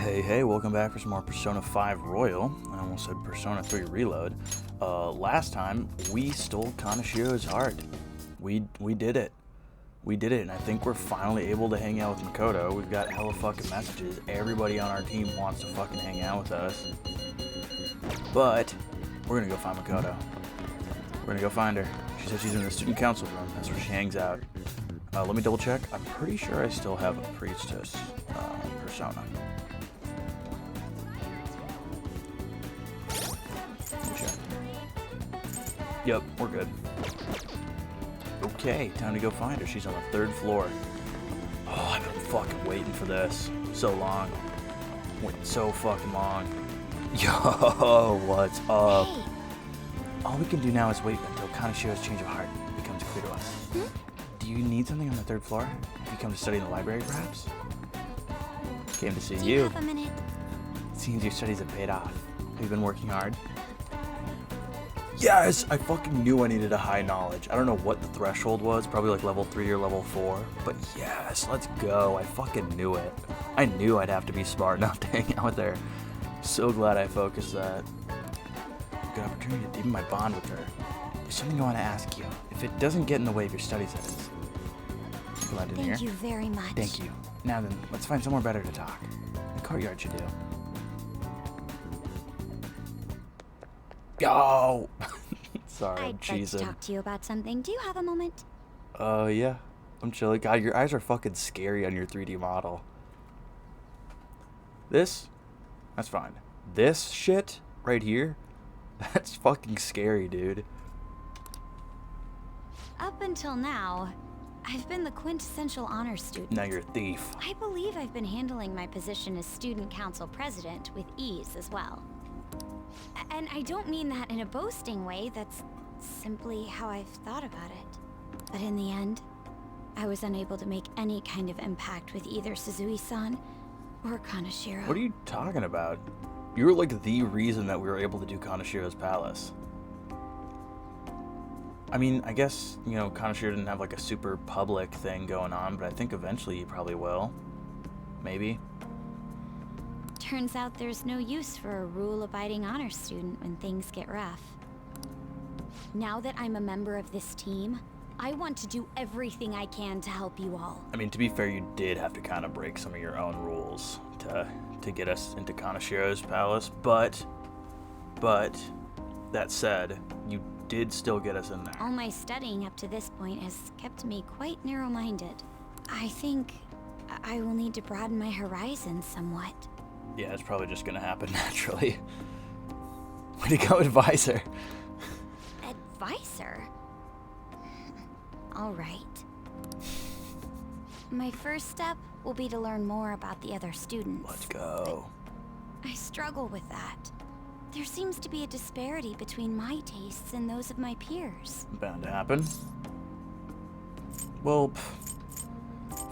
Hey, welcome back for some more Persona 5 Royal. I almost said Persona 3 Reload. Last time, we stole Kanashiro's heart. We did it. We did it, and I think we're finally able to hang out with Makoto. We've got hella fucking messages. Everybody on our team wants to fucking hang out with us. But, we're gonna go find Makoto. We're gonna go find her. She said she's in the student council room. That's where she hangs out. Let me double check. I'm pretty sure I still have a Priestess persona. Yep, we're good. Okay, time to go find her. She's on the 3rd floor. Oh, I've been fucking waiting for this so long. Waiting so fucking long. Yo, what's up? Hey. All we can do now is wait until Kanashiro's change of heart becomes clear to us. Do you need something on the 3rd floor? Have you come to study in the library, perhaps? Came to see Do you. have a minute? Seems your studies have paid off. Have you been working hard? Yes! I fucking knew I needed a high knowledge. I don't know what the threshold was, probably like level 3 or level 4. But yes, let's go. I fucking knew it. I knew I'd have to be smart enough to hang out with her. So glad I focused that. Good opportunity to deepen my bond with her. There's something I want to ask you. If it doesn't get in the way of your studies, that is. Glad in here. Thank you very much. Thank you. Now then, let's find somewhere better to talk. The courtyard should do. Yo! Sorry, I'm I'd like cheesing. to talk to you about something. Do you have a moment? Yeah. I'm chilling. God, your eyes are fucking scary on your 3D model. This? That's fine. This shit right here? That's fucking scary, dude. Up until now, I've been the quintessential honor student. Now you're a thief. I believe I've been handling my position as student council president with ease as well. And I don't mean that in a boasting way, that's simply how I've thought about it. But in the end, I was unable to make any kind of impact with either Suzui-san or Kanashiro. What are you talking about? You were like the reason that we were able to do Kanashiro's palace. I mean, I guess, you know, Kanashiro didn't have like a super public thing going on, but I think eventually he probably will. Maybe. Turns out there's no use for a rule-abiding honor student when things get rough. Now that I'm a member of this team, I want to do everything I can to help you all. I mean, to be fair, you did have to kind of break some of your own rules to get us into Kanashiro's palace, but that said, you did still get us in there. All my studying up to this point has kept me quite narrow-minded. I think I will need to broaden my horizons somewhat. Yeah, it's probably just gonna happen naturally. Way to go, advisor. Advisor? All right. My first step will be to learn more about the other students. Let's go. I struggle with that. There seems to be a disparity between my tastes and those of my peers. Bound to happen. Well,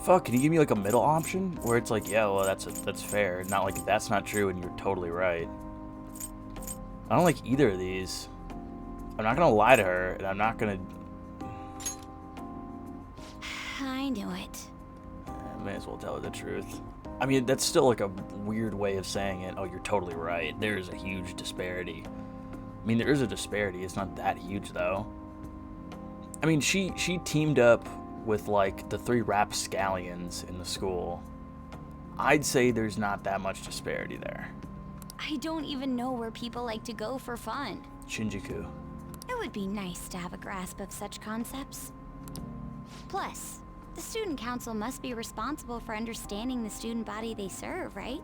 fuck, can you give me like a middle option? Where it's like, yeah, well, that's fair. Not like, that's not true and you're totally right. I don't like either of these. I'm not gonna lie to her, and I'm not gonna... I knew it. May as well tell her the truth. I mean, that's still like a weird way of saying it. Oh, you're totally right. There's a huge disparity. I mean, there is a disparity. It's not that huge, though. I mean, she teamed up with, like, the 3 rapscallions in the school. I'd say there's not that much disparity there. I don't even know where people like to go for fun. Shinjuku. It would be nice to have a grasp of such concepts. Plus, the student council must be responsible for understanding the student body they serve, right?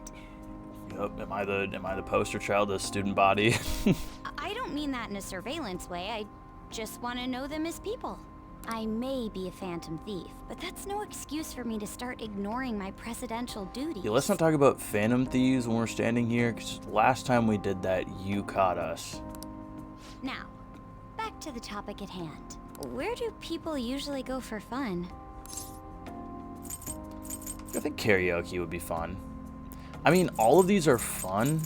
Yup, am I the poster child of the student body? I don't mean that in a surveillance way. I just want to know them as people. I may be a phantom thief, but that's no excuse for me to start ignoring my presidential duties. Yeah, let's not talk about phantom thieves when we're standing here, because last time we did that, you caught us. Now, back to the topic at hand. Where do people usually go for fun? I think karaoke would be fun. I mean, all of these are fun,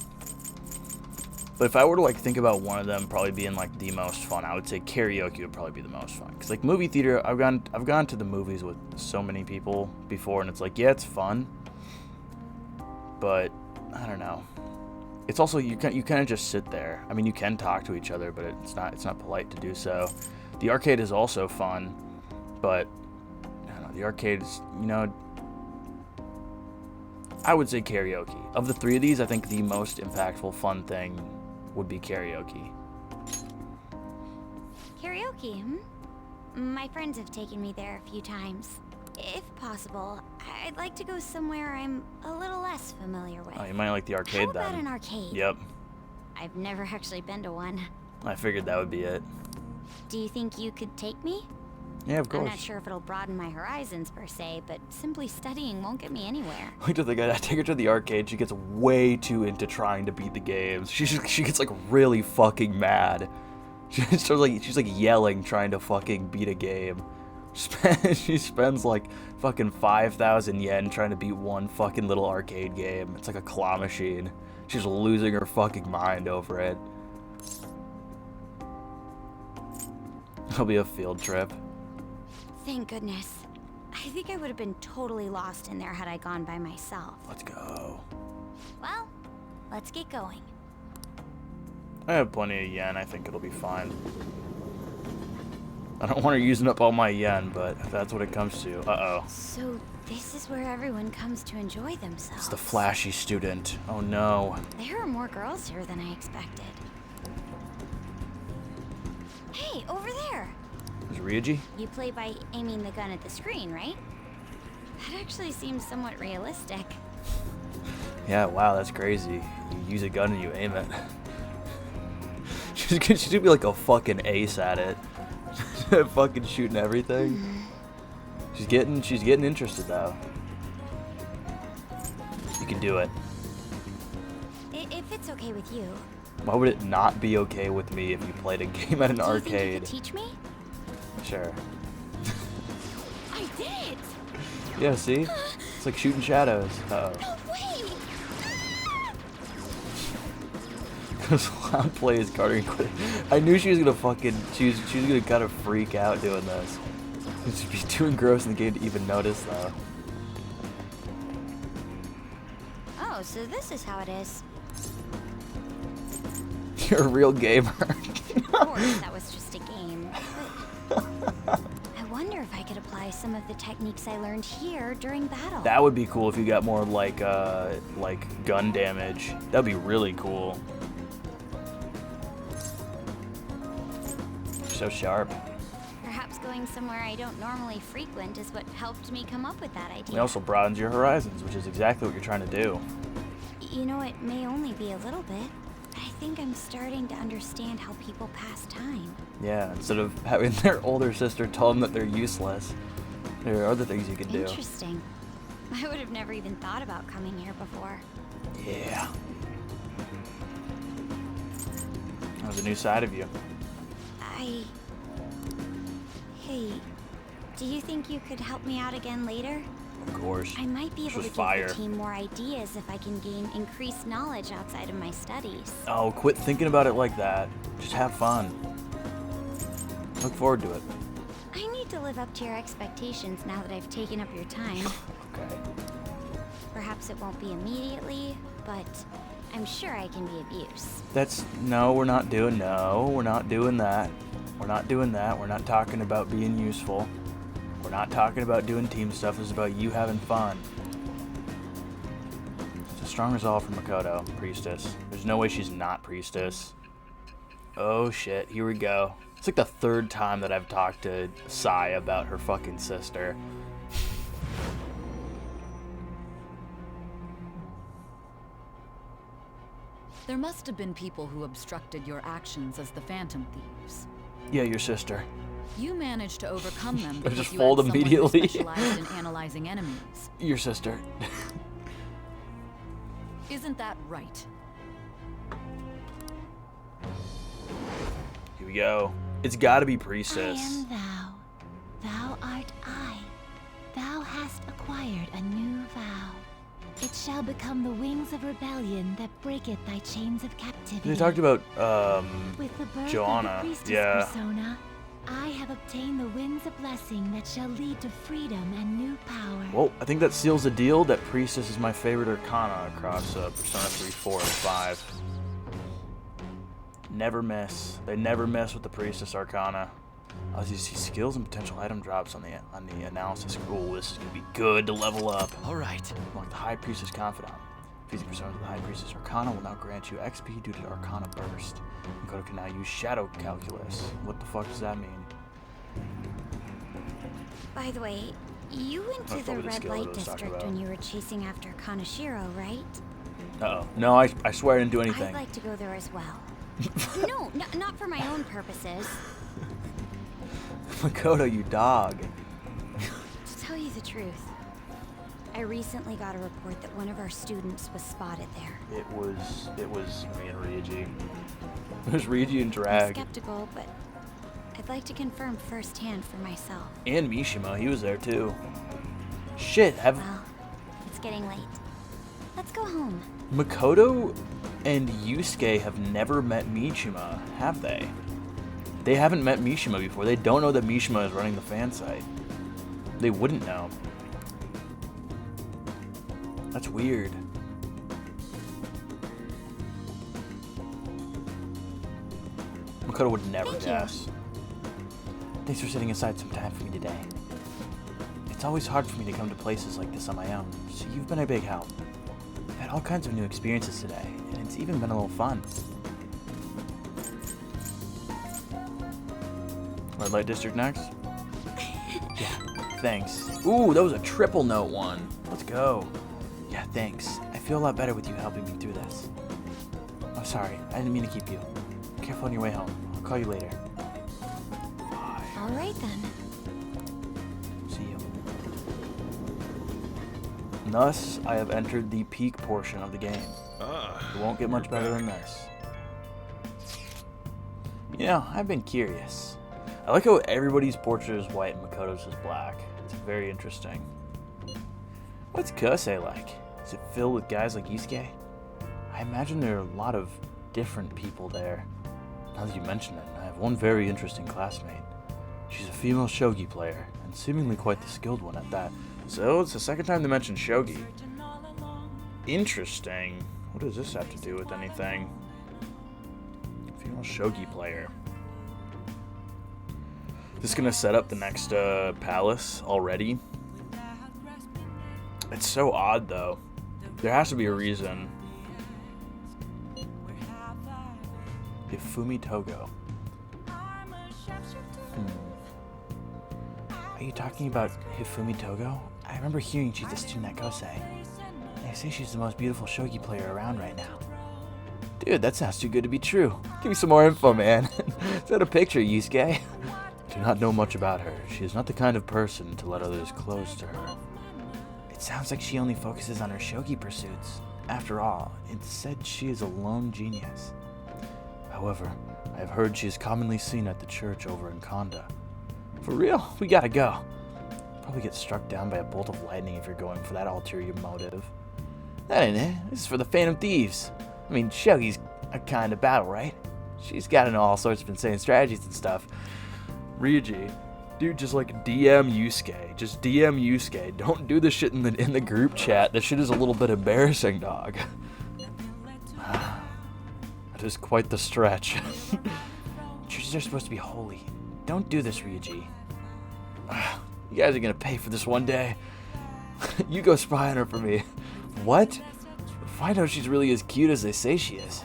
but if I were to like think about one of them probably being like the most fun, I would say karaoke would probably be the most fun. Cause like movie theater, I've gone to the movies with so many people before, and it's like, yeah, it's fun, but I don't know. It's also you kind of just sit there. I mean, you can talk to each other, but it's not polite to do so. The arcade is also fun, but I don't know, the arcade is, you know, I would say karaoke. Of the three of these, I think the most impactful fun thing would be karaoke. Karaoke, My friends have taken me there a few times. If possible, I'd like to go somewhere I'm a little less familiar with. Oh, you might like the arcade then. How about an arcade? Yep. I've never actually been to one. I figured that would be it. Do you think you could take me? Yeah, of course. I'm not sure if it'll broaden my horizons per se, but simply studying won't get me anywhere. Look at the guy. I take her to the arcade. She gets way too into trying to beat the games. She gets like really fucking mad. She's like yelling, trying to fucking beat a game. She spends like fucking 5,000 yen trying to beat one fucking little arcade game. It's like a claw machine. She's losing her fucking mind over it. It'll be a field trip. Thank goodness. I think I would have been totally lost in there had I gone by myself. Let's go. Well, let's get going. I have plenty of yen. I think it'll be fine. I don't want her using up all my yen, but if that's what it comes to. Uh-oh. So this is where everyone comes to enjoy themselves. It's the flashy student. Oh no. There are more girls here than I expected. Hey, over there! Is Ryuji? You play by aiming the gun at the screen, right? That actually seems somewhat realistic. Yeah, wow, that's crazy. You use a gun and you aim it. She's gonna be like a fucking ace at it. Fucking shooting everything. She's getting interested though. You can do it. If it's okay with you. Why would it not be okay with me if you played a game at an arcade? Do you think you could teach me? Sure. I did it! Yeah, see? It's like shooting shadows. Uh-oh. No way! Because Clown plays Carter and quit. I knew she was gonna fucking. She was gonna kind of freak out doing this. She'd be too engrossed in the game to even notice, though. Oh, so this is how it is. You're a real gamer. Of course, that was just a game. But I wonder if I could apply some of the techniques I learned here during battle. That would be cool if you got more like gun damage. That'd be really cool. So sharp. Perhaps going somewhere I don't normally frequent is what helped me come up with that idea. It also broadens your horizons, which is exactly what you're trying to do. You know, it may only be a little bit, but I think I'm starting to understand how people pass time. Yeah, instead of having their older sister tell them that they're useless, there are other things you can do. Interesting. I would have never even thought about coming here before. Yeah. There's a new side of you. Hey, do you think you could help me out again later? Of course. I might be able to give fire. the team more ideas if I can gain increased knowledge outside of my studies. Oh, quit thinking about it like that. Just have fun. Look forward to it. I need to live up to your expectations now that I've taken up your time. Okay. Perhaps it won't be immediately, but I'm sure I can be of use. No, we're not doing that. We're not doing that. We're not talking about being useful. We're not talking about doing team stuff. This is about you having fun. It's a strong resolve from Makoto, Priestess. There's no way she's not Priestess. Oh shit, here we go. It's like the third time that I've talked to Sai about her fucking sister. There must have been people who obstructed your actions as the Phantom Thieves. Yeah, your sister. You managed to overcome them I because just you fold had someone who immediately. specialized in analyzing enemies. Your sister. Isn't that right? Here we go. It's gotta be I Priestess. am thou. Thou art I. Thou hast acquired a new vow. It shall become the wings of rebellion that breaketh thy chains of captivity. They talked about, With the birth Joanna, of the priestess yeah. persona, I have obtained obtain the winds of blessing that shall lead to freedom and new power. Well, I think that seals the deal that Priestess is my favorite Arcana across Persona 3, 4, and 5. Never miss. They never miss with the Priestess Arcana. As you see skills and potential item drops on the analysis. Cool, this is gonna be good to level up. Alright. Like the High Priestess Confidant. Fusing Persona with the High Priestess Arcana will now grant you XP due to the Arcana Burst. Makoto can now use Shadow Calculus. What the fuck does that mean? By the way, you went That's to the probably the red skill I light was talking district about. when you were chasing after Kanashiro, right? Uh-oh. No, I swear I didn't do anything. I'd like to go there as well. No, not for my own purposes. Makoto, you dog. To tell you the truth, I recently got a report that one of our students was spotted there. It was me and Ryuji. It was Ryuji and I'm Drag. skeptical, but I'd like to confirm firsthand for myself. And Mishima, he was there too. Shit, have Well, it's getting late. Let's go home. Makoto and Yusuke have never met Mishima, have they? They haven't met Mishima before. They don't know that Mishima is running the fan site. They wouldn't know. That's weird. Makoto would never Thank you. guess. Thanks for setting aside some time for me today. It's always hard for me to come to places like this on my own, so you've been a big help. I've had all kinds of new experiences today, and it's even been a little fun. Red Light District next? Yeah, thanks. Ooh, that was a triple note one. Let's go. Yeah, thanks. I feel a lot better with you helping me through this. Oh, sorry. I didn't mean to keep you. Careful on your way home. I'll call you later. Bye. All right then. See you. Thus, I have entered the peak portion of the game. It won't get much better than this. You know, I've been curious. I like how everybody's portrait is white and Makoto's is black. It's very interesting. What's Kosei like? Is it filled with guys like Yusuke? I imagine there are a lot of different people there. Now that you mention it, I have one very interesting classmate. She's a female shogi player, and seemingly quite the skilled one at that. So, it's the second time they mentioned shogi. Interesting. What does this have to do with anything? Female shogi player. This is gonna set up the next palace already. It's so odd though. There has to be a reason. Hifumi Togo. Are you talking about Hifumi Togo? I remember hearing she's a student at Kosei. They say she's the most beautiful shogi player around right now. Dude, that sounds too good to be true. Give me some more info, man. Is that a picture, Yusuke? Do not know much about her. She is not the kind of person to let others close to her. It sounds like she only focuses on her shogi pursuits. After all, it's said she is a lone genius. However, I have heard she is commonly seen at the church over in Konda. For real? We gotta go. Probably get struck down by a bolt of lightning if you're going for that ulterior motive. That ain't it. This is for the Phantom Thieves. I mean, shogi's a kind of battle, right? She's gotta know all sorts of insane strategies and stuff. Ryuji, dude, just like DM Yusuke. Just DM Yusuke. Don't do this shit in the group chat. This shit is a little bit embarrassing, dog. That is quite the stretch. Churches are supposed to be holy. Don't do this, Ryuji. You guys are gonna pay for this one day. You go spy on her for me. What? Find out she's really as cute as they say she is.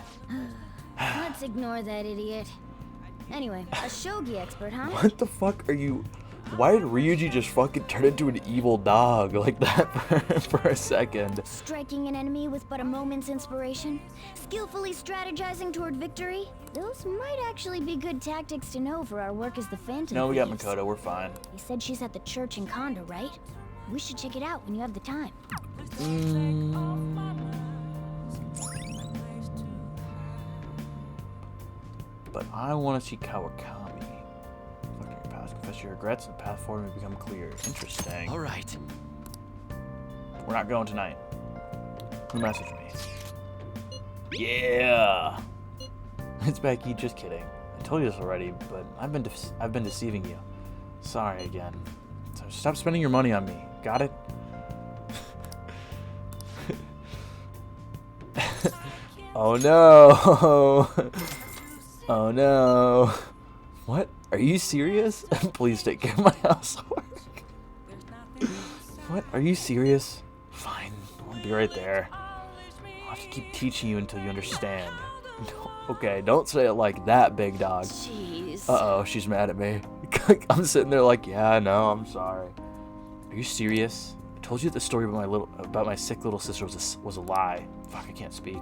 Let's ignore that idiot. Anyway, a shogi expert, huh? What the fuck are you... Why did Ryuji just fucking turn into an evil dog like that for a second? Striking an enemy with but a moment's inspiration? Skillfully strategizing toward victory? Those might actually be good tactics to know for our work as the Phantom No, we got Thieves. Makoto. We're fine. You said she's at the church in Konda, right? We should check it out when you have the time. But I want to see Kawakami. Fucking your past, confess your regrets, and the path forward may become clear. Interesting. Alright. We're not going tonight. Who messaged me? Yeah! It's Becky, just kidding. I told you this already, but I've been deceiving you. Sorry again. So stop spending your money on me. Got it? Oh no! Oh no! What? Are you serious? Please take care of my housework. What? Are you serious? Fine, I'll be right there. I'll have to keep teaching you until you understand. Okay, don't say it like that, big dog. Jeez. Uh-oh, she's mad at me. I'm sitting there like, yeah, no, I'm sorry. Are you serious? I told you that the story about my sick little sister was a lie. Fuck, I can't speak.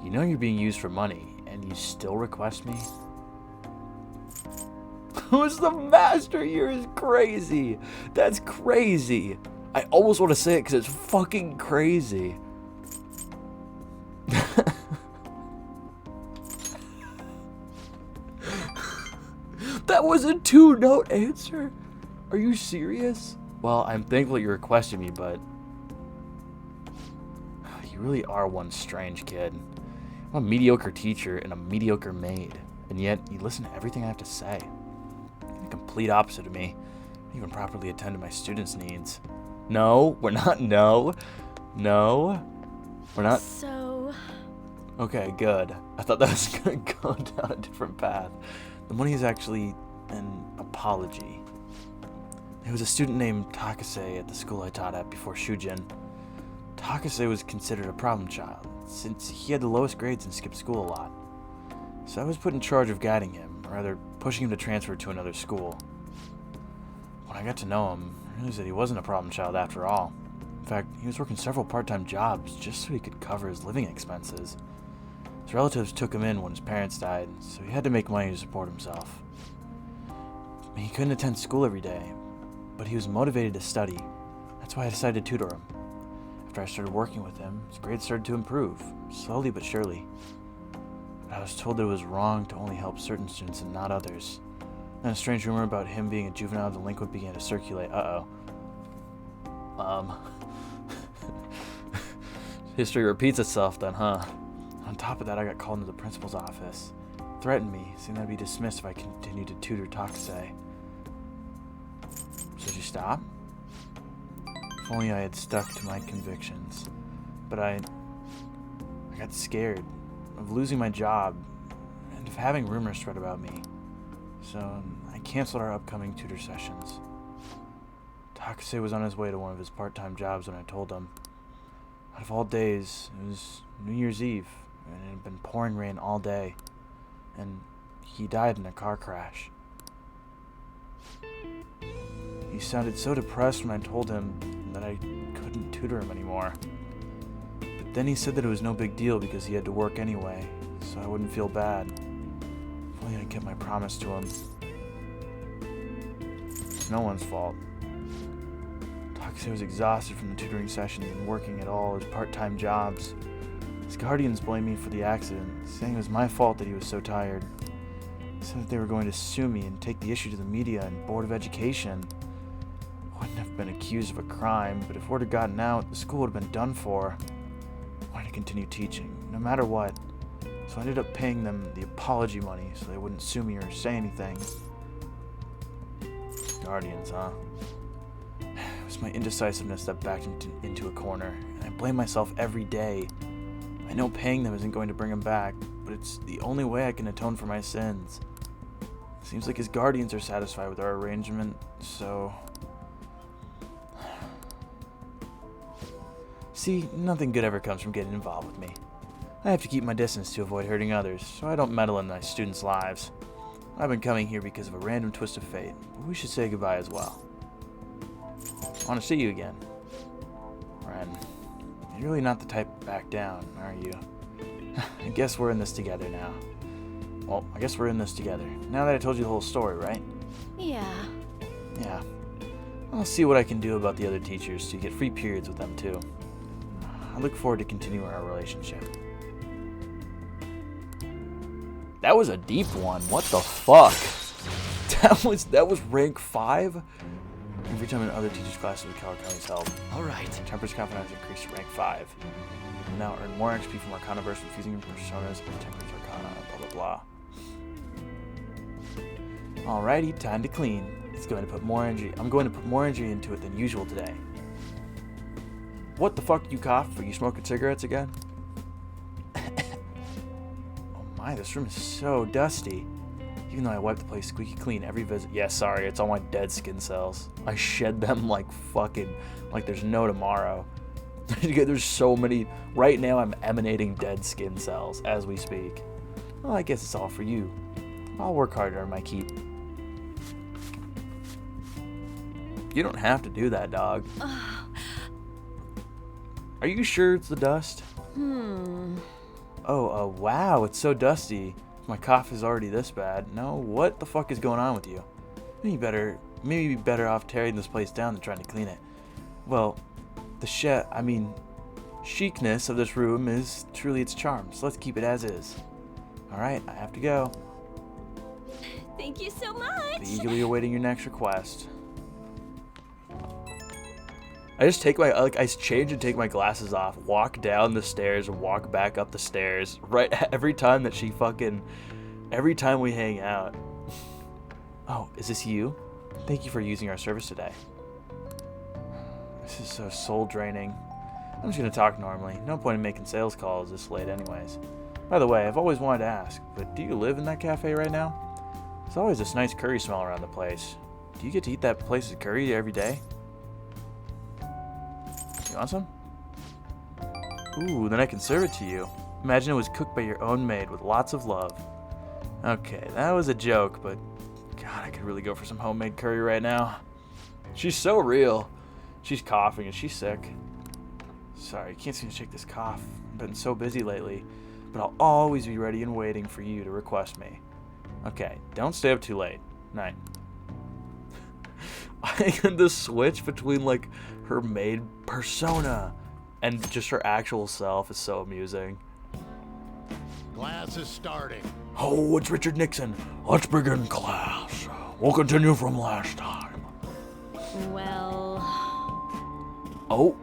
You know you're being used for money, and you still request me? Who's the master here is crazy. That's crazy. I almost want to say it because it's fucking crazy. That was a 2-note answer? Are you serious? Well, I'm thankful you requested me, but you really are one strange kid. I'm a mediocre teacher and a mediocre maid, and yet you listen to everything I have to say. You're the complete opposite of me. You don't even properly attend to my students' needs. No, we're not. No, we're not. So... Okay, good. I thought that was going to go down a different path. The money is actually an apology. There was a student named Takase at the school I taught at before Shujin. Takase was considered a problem child, since he had the lowest grades and skipped school a lot. So I was put in charge of guiding him, or rather pushing him to transfer to another school. When I got to know him, I realized that he wasn't a problem child after all. In fact, he was working several part-time jobs just so he could cover his living expenses. His relatives took him in when his parents died, so he had to make money to support himself. He couldn't attend school every day, but he was motivated to study. That's why I decided to tutor him. After I started working with him, his grades started to improve, slowly but surely. But I was told that it was wrong to only help certain students and not others. Then a strange rumor about him being a juvenile delinquent began to circulate. History repeats itself then, huh? On top of that, I got called into the principal's office. Threatened me, saying I'd be dismissed if I continued to tutor Takase. Should you stop? If only I had stuck to my convictions. But I got scared of losing my job and of having rumors spread about me. So I canceled our upcoming tutor sessions. Takase was on his way to one of his part-time jobs when I told him. Out of all days, it was New Year's Eve, and it had been pouring rain all day, and he died in a car crash. He sounded so depressed when I told him that I couldn't tutor him anymore. But then he said that it was no big deal because he had to work anyway, so I wouldn't feel bad. If only I kept my promise to him. It's no one's fault. Takase was exhausted from the tutoring sessions and working at all his part-time jobs. His guardians blamed me for the accident, saying it was my fault that he was so tired. They said that they were going to sue me and take the issue to the media and Board of Education. I wouldn't have been accused of a crime, but if word had gotten out, the school would have been done for. I wanted to continue teaching, no matter what, so I ended up paying them the apology money so they wouldn't sue me or say anything. Guardians, huh? It was my indecisiveness that backed him into a corner, and I blame myself every day. I know paying them isn't going to bring him back, but it's the only way I can atone for my sins. Seems like his guardians are satisfied with our arrangement, so... See, nothing good ever comes from getting involved with me. I have to keep my distance to avoid hurting others, so I don't meddle in my students' lives. I've been coming here because of a random twist of fate, but we should say goodbye as well. I want to see you again. Ren, you're really not the type to back down, are you? I guess we're in this together now. Well, I guess we're in this together. Now that I told you the whole story, right? Yeah. Yeah. I'll see what I can do about the other teachers to get free periods with them too. I look forward to continuing our relationship. That was a deep one. What the fuck? That was rank 5? Every time in other teachers' classes with Keller County's help. Alright. Temper's confidence increased to rank 5. You now earn more XP from Arcana Burst from fusing your personas and Temper's Arcana, blah blah blah. Alrighty, time to clean. It's going to put more energy. I'm going to put more energy into it than usual today. What the fuck, you cough? Are you smoking cigarettes again? Oh my, this room is so dusty. Even though I wipe the place squeaky clean every visit. Yeah, sorry, it's all my dead skin cells. I shed them like there's no tomorrow. There's so many. Right now I'm emanating dead skin cells as we speak. Well, I guess it's all for you. I'll work harder on my keep. You don't have to do that, dog. Are you sure it's the dust? Oh, wow, it's so dusty. My cough is already this bad. No, what the fuck is going on with you? Maybe you'd be better off tearing this place down than trying to clean it. Well, the chicness of this room is truly its charm, so let's keep it as is. Alright, I have to go. Thank you so much. Eagerly awaiting your next request. I just take my, I change and take my glasses off, walk down the stairs, and walk back up the stairs. Right, every time that every time we hang out. Oh, is this you? Thank you for using our service today. This is so soul draining. I'm just gonna talk normally. No point in making sales calls this late anyways. By the way, I've always wanted to ask, but do you live in that cafe right now? There's always this nice curry smell around the place. Do you get to eat that place's curry every day? You want some? Ooh, then I can serve it to you. Imagine it was cooked by your own maid with lots of love. Okay, that was a joke, but God, I could really go for some homemade curry right now. She's so real. She's coughing and she's sick. Sorry, I can't seem to shake this cough. I've been so busy lately, but I'll always be ready and waiting for you to request me. Okay, don't stay up too late. Night. The switch between like her maid persona and just her actual self is so amusing. Class is starting. Oh, it's Richard Nixon. Let's begin class. We'll continue from last time. Well... Oh,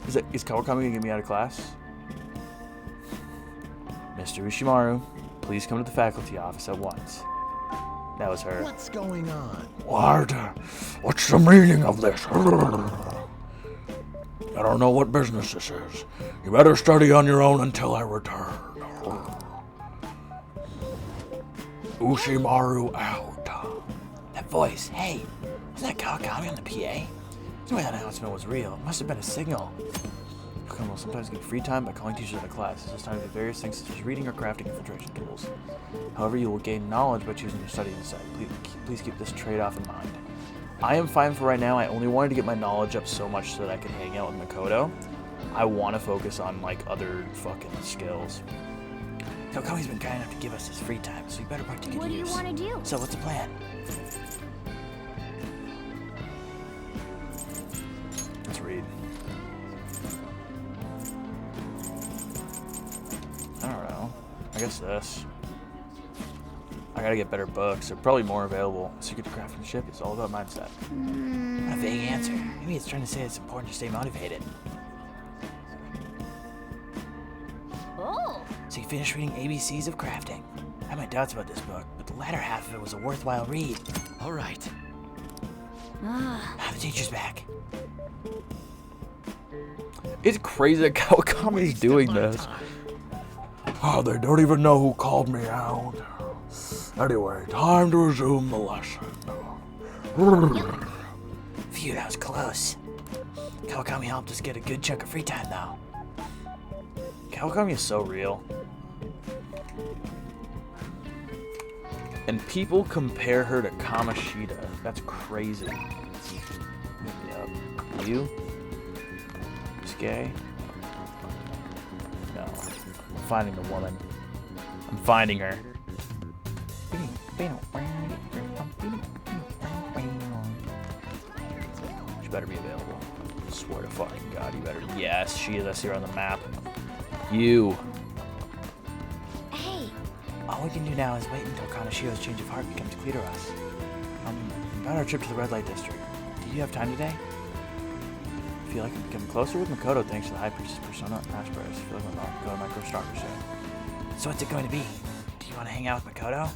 is Kawakami gonna get me out of class? Mr. Ushimaru, please come to the faculty office at once. That was her. What's going on? What's the meaning of this? I don't know what business this is. You better study on your own until I return. Ushimaru out. That voice, hey, was that Kawakami on the PA? No way that announcement was real. It must have been a signal. Come will sometimes get free time by calling teachers out of class. This is time to do various things such as reading or crafting infiltration tools. However, you will gain knowledge by choosing your study instead. Please keep this trade-off in mind. I am fine for right now. I only wanted to get my knowledge up so much so that I could hang out with Makoto. I want to focus on like other fucking skills. Kawakami's been kind enough to give us his free time, so we better put it to good use. What do you want to do? So what's the plan? Let's read. I don't know. I guess this. I gotta get better books. They're probably more available. Secret to Craftsmanship is all about mindset. A vague answer. Maybe it's trying to say it's important to stay motivated. Oh! So you finished reading ABCs of Crafting. I had my doubts about this book, but the latter half of it was a worthwhile read. All right. The teacher's back. It's crazy that Kawakami's doing this. Oh, they don't even know who called me out. Anyway, time to resume the lesson. Phew, that was close. Kawakami helped us get a good chunk of free time, though. Kawakami is so real. And people compare her to Kamoshida. That's crazy. Yep. You? This gay? No. I'm finding the woman. I'm finding her. She better be available. I swear to fucking God, you better. Yes, she is. I see her on the map. You. Hey, All we can do now is wait until Kanashiro's change of heart becomes clear to us. About our trip to the red light district. Do you have time today? I feel like I'm getting closer with Makoto thanks to the High Priestess persona and Ash Prayers. I feel like Makoto might grow stronger soon. So what's it going to be? Do you want to hang out with Makoto?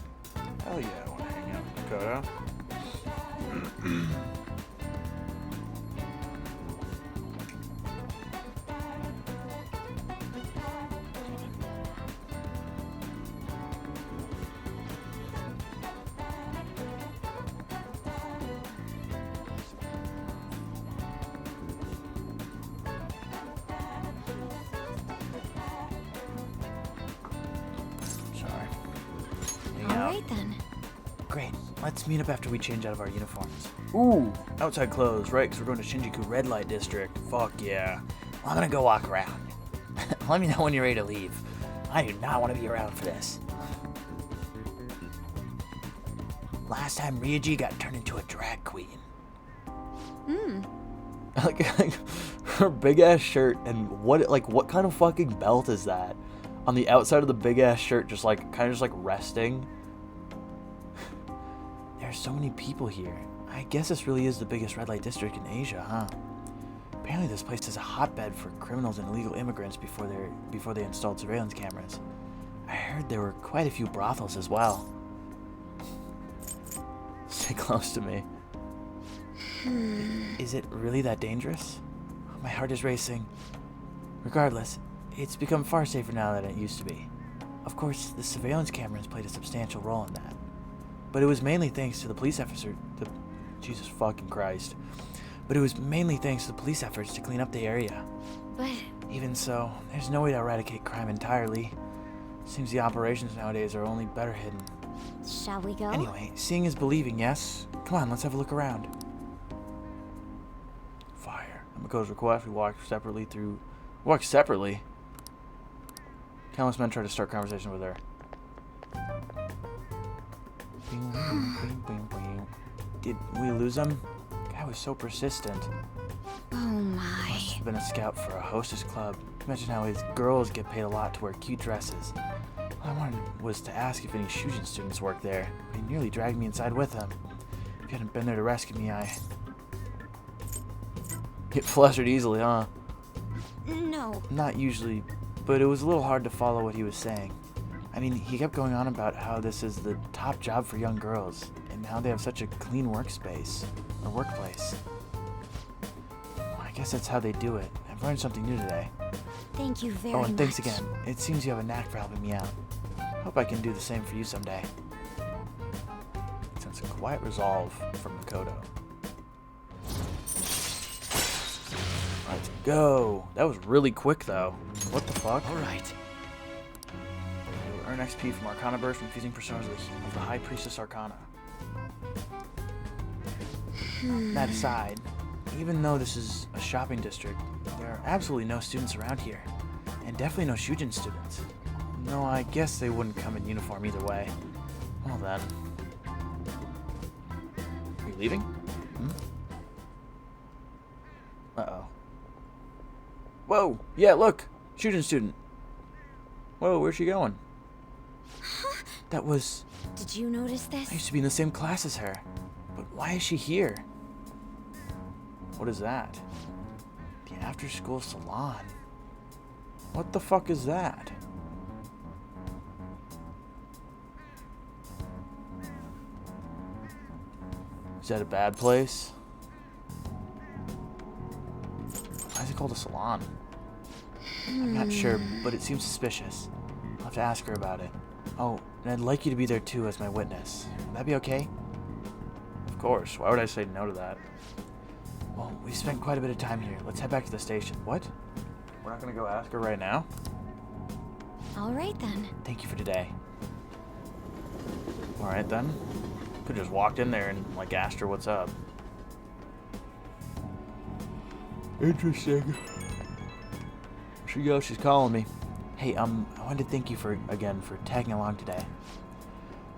Hell yeah, I want to hang out with Makoto. right then. Great. Let's meet up after we change out of our uniforms. Ooh, outside clothes, right? Because we're going to Shinjuku Red Light District. Fuck yeah. Well, I'm gonna go walk around. Let me know when you're ready to leave. I do not want to be around for this. Last time Ryuji got turned into a drag queen. Like her big ass shirt and what kind of fucking belt is that? On the outside of the big ass shirt, just like kind of just like resting. There's so many people here. I guess this really is the biggest red light district in Asia, huh? Apparently this place is a hotbed for criminals and illegal immigrants before they installed surveillance cameras. I heard there were quite a few brothels as well. Stay close to me. Is it really that dangerous? My heart is racing. Regardless, it's become far safer now than it used to be. Of course, the surveillance cameras played a substantial role in that. But it was mainly thanks to the police officer. Jesus fucking Christ. But it was mainly thanks to the police efforts to clean up the area. But Even so, there's no way to eradicate crime entirely. Seems the operations nowadays are only better hidden. shall we go? Anyway, seeing is believing, yes? Come on, let's have a look around. Fire. At Makoto's request, we walked separately? Countless men tried to start conversation with her. Did we lose him? Guy was so persistent. Oh my. Must have been a scout for a hostess club. Imagine how his girls get paid a lot to wear cute dresses. All I wanted was to ask if any Shujin students worked there. He nearly dragged me inside with him. If you hadn't been there to rescue me, I get flustered easily, huh? No. Not usually, but it was a little hard to follow what he was saying. I mean, he kept going on about how this is the top job for young girls, and how they have such a clean workspace, or workplace. I guess that's how they do it. I've learned something new today. Thank you very much. Oh, and thanks again. It seems you have a knack for helping me out. Hope I can do the same for you someday. Sense a quiet resolve from Makoto. Let's go. That was really quick, though. What the fuck? All right. You'll earn XP from Arcana Burst from fusing personas of the High Priestess Arcana. That aside, even though this is a shopping district, there are absolutely no students around here. And definitely no Shujin students. No, I guess they wouldn't come in uniform either way. Well then. Are you leaving? Uh-oh. Whoa! Yeah, look! Shujin student! Whoa, where's she going? That was... Did you notice I this? used to be in the same class as her. But why is she here? What is that? The after-school salon. What the fuck is that? Is that a bad place? Why is it called a salon? I'm not sure, but it seems suspicious. I'll have to ask her about it. Oh, and I'd like you to be there too as my witness. Would that be okay? Of course. Why would I say no to that? Well, we spent quite a bit of time here. Let's head back to the station. What? We're not gonna go ask her right now? All right then. Thank you for today. Alright then. Could've just walked in there and, like, asked her what's up. Interesting. Here she goes. She's calling me. Hey, I wanted to thank you again for tagging along today.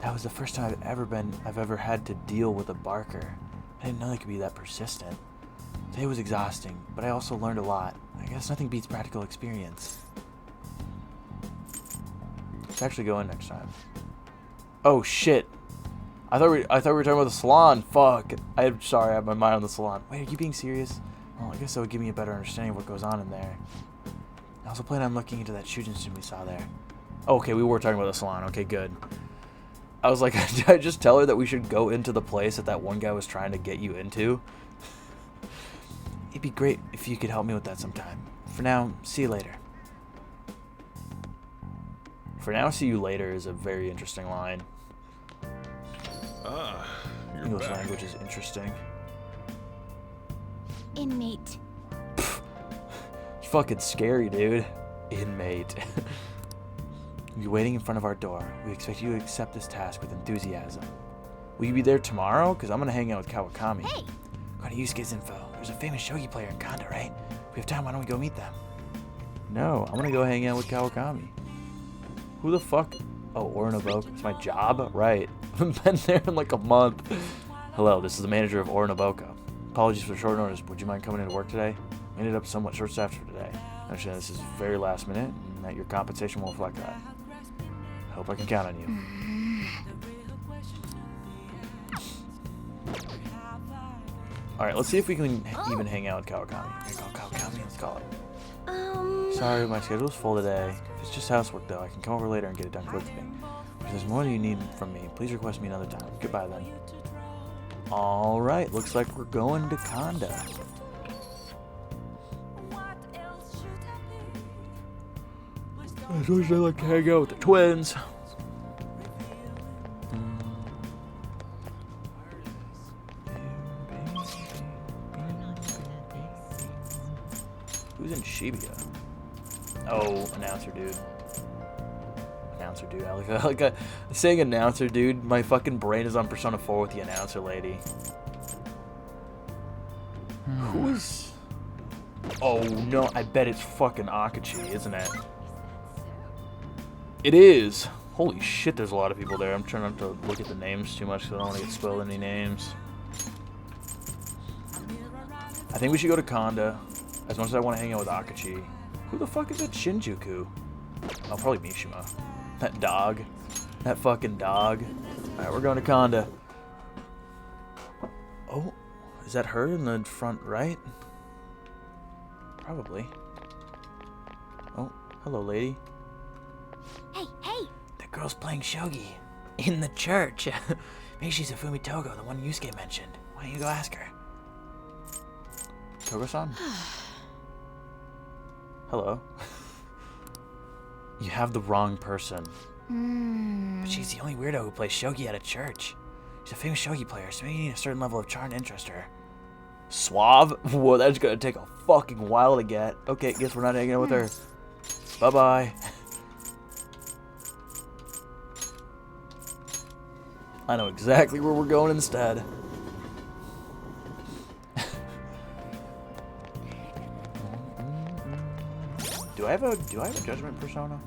That was the first time I've ever had to deal with a barker. I didn't know they could be that persistent. Today was exhausting, but I also learned a lot. I guess nothing beats practical experience. Let's actually go in next time. Oh shit! I thought we were talking about the salon. Fuck! I'm sorry. I have my mind on the salon. Wait, are you being serious? Well, I guess that would give me a better understanding of what goes on in there. I also plan on looking into that Shujin student we saw there. Oh, okay, we were talking about the salon. Okay, good. I was like, did I just tell her that we should go into the place that one guy was trying to get you into? It'd be great if you could help me with that sometime. For now, see you later. For now, see you later is a very interesting line. You're English back. language is interesting. Inmate. It's fucking scary, dude. Inmate. We'll be waiting in front of our door. We expect you to accept this task with enthusiasm. Will you be there tomorrow? Because I'm going to hang out with Kawakami. Hey! Got to Yusuke's info. There's a famous shogi player in Kanda, right? If we have time, why don't we go meet them? No, I'm going to go hang out with Kawakami. Who the fuck? Oh, Orinoboka. It's my job? Right. I haven't been there in like a month. Hello, this is the manager of Orinoboka. Apologies for the short notice. Would you mind coming into work today? We ended up somewhat short-staffed for today. I understand this is very last minute and that your compensation will reflect that. I hope I can count on you. Alright, let's see if we can even hang out with Kawakami. Here you go, Kawakami. Let's call it. Sorry, my schedule's full today. If it's just housework, though, I can come over later and get it done quickly. If there's more you need from me, please request me another time. Goodbye, then. Alright, looks like we're going to Kanda. I wish I like to hang out with the twins. Who's in Shibuya? Oh, announcer dude. Announcer dude. I like a saying announcer dude. My fucking brain is on Persona 4 with the announcer lady. Who's? Oh no! I bet it's fucking Akachi, isn't it? It is. Holy shit! There's a lot of people there. I'm trying not to look at the names too much because I don't want to get spoiled any names. I think we should go to Kanda. As much as I want to hang out with Akachi. Who the fuck is at Shinjuku? Oh, probably Mishima. That dog. That fucking dog. Alright, we're going to Kanda. Oh, is that her in the front right? Probably. Oh, hello, lady. Hey, hey! That girl's playing shogi. In the church. Maybe she's a Fumitogo, the one Yusuke mentioned. Why don't you go ask her? Togo-san? Hello. You have the wrong person. But she's the only weirdo who plays shogi at a church. She's a famous shogi player, so maybe you need a certain level of charm to interest her. Suave? Whoa, that's gonna take a fucking while to get. Okay, guess we're not hanging out with her. Bye-bye. I know exactly where we're going instead. Do I have a judgment persona?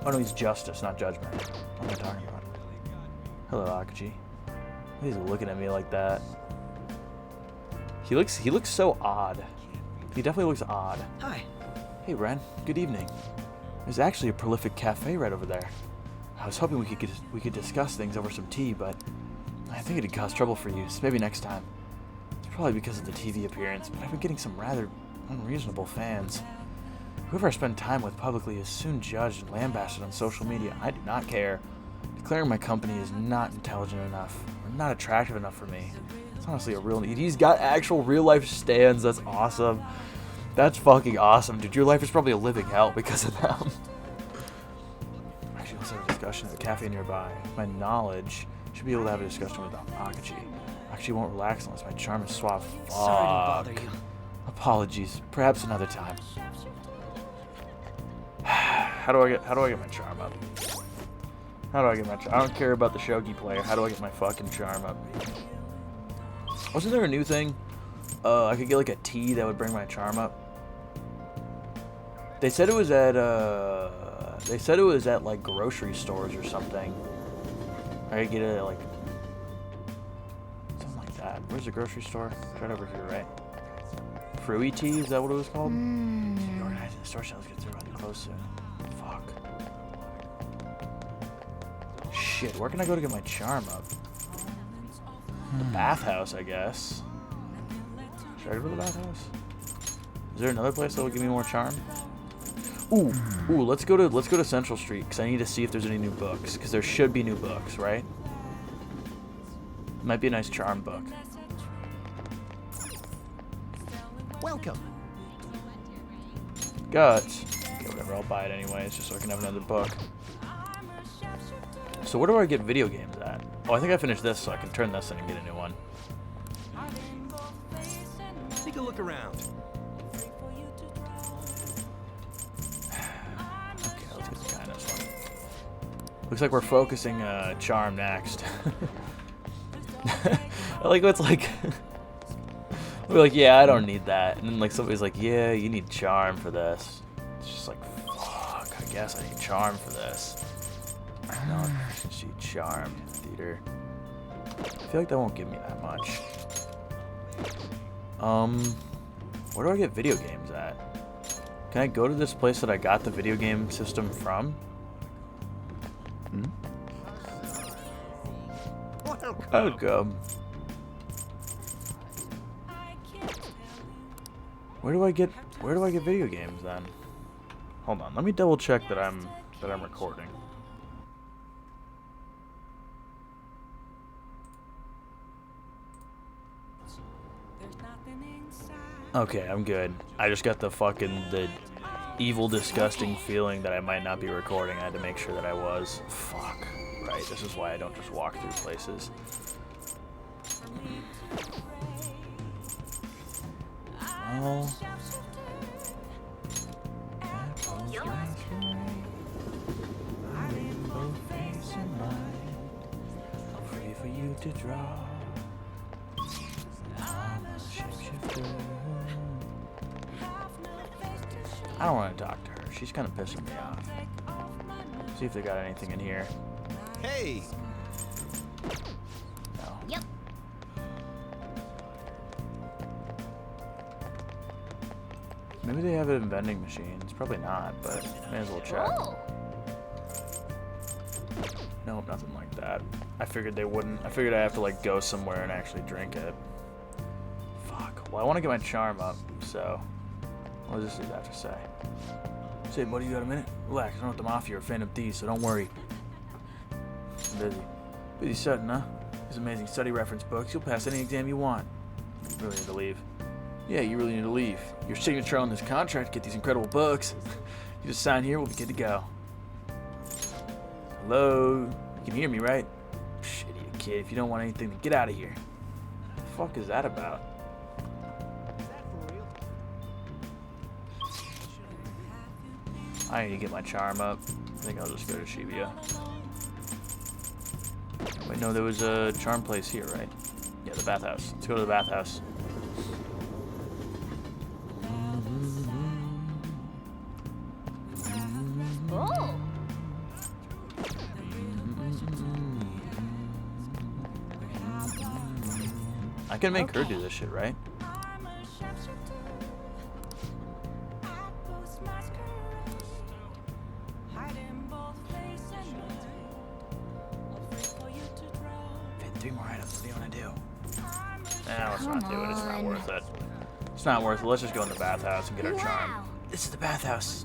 Oh no, he's justice, not judgment. What am I talking about? Hello, Akachi. He's looking at me like that. He looks so odd. He definitely looks odd. Hi. Hey Ren, good evening. There's actually a prolific cafe right over there. I was hoping we could discuss things over some tea, but I think it'd cause trouble for you, so maybe next time. It's probably because of the TV appearance, but I've been getting some rather unreasonable fans. Whoever I spend time with publicly is soon judged and lambasted on social media. I do not care. Declaring my company is not intelligent enough, or not attractive enough for me. It's honestly a real need. He's got actual real life stands. That's awesome. That's fucking awesome, dude. Your life is probably a living hell because of them. Actually, let's have a discussion at the cafe nearby. With my knowledge, should be able to have a discussion with Akachi. Akachi won't relax unless my charm is suave. Sorry to bother you. Apologies. Perhaps another time. How do I get my charm up? How do I get my charm? I don't care about the shogi player. How do I get my fucking charm up? Wasn't there a new thing? I could get like a tea that would bring my charm up. They said it was at like grocery stores or something. I could get it at like something like that. Where's the grocery store? It's right over here, right? Fruity tea, is that what it was called? Organizing the store shelves gets really close soon. Fuck. Shit, where can I go to get my charm up? The bathhouse, I guess. Should I go to the bathhouse? Is there another place that will give me more charm? Ooh, let's go to Central Street because I need to see if there's any new books. Because there should be new books, right? Might be a nice charm book. Welcome. Guts. Okay, whatever, I'll buy it anyways, just so I can have another book. So where do I get video games at? Oh, I think I finished this, so I can turn this in and get a new one. Take a look around. Looks like we're focusing charm next. I like what's like. We're like, yeah, I don't need that, and then like somebody's like, yeah, you need charm for this. It's just like, fuck. I guess I need charm for this. No, she charm theater. I feel like that won't give me that much. Where do I get video games at? Can I go to this place that I got the video game system from? Welcome. Where do I get video games then? Hold on, let me double check that I'm recording. Okay, I'm good. I just got the evil, disgusting feeling that I might not be recording. I had to make sure that I was. Fuck. Right, this is why I don't just walk through places. Well... Free for you to draw. I don't want to talk to her. She's kind of pissing me off. See if they got anything in here. Hey! No. Yep. Maybe they have it in vending machines. Probably not, but may as well check. Oh. Nope, nothing like that. I figured they wouldn't. I figured I'd have to like go somewhere and actually drink it. Fuck. Well, I want to get my charm up, so what does this have to say? Say, buddy, you got a minute? Relax. I don't know the mafia or phantom thieves, so don't worry. I'm busy. Busy studying, huh? These amazing study reference books. You'll pass any exam you want. You really need to leave. Yeah, you really need to leave. Your signature on this contract, get these incredible books. You just sign here, we'll be good to go. Hello? You can hear me, right? Shh, idiot kid. If you don't want anything, then get out of here. What the fuck is that about? I need to get my charm up. I think I'll just go to Shibuya. Wait, no, there was a charm place here, right? Yeah, the bathhouse. Let's go to the bathhouse. Oh. I can make her do this shit, right? Three more items. What do you want to do? Nah, let's not do it. It's not worth it. It's not worth it. Let's just go in the bathhouse and get our charm. Wow. This is the bathhouse.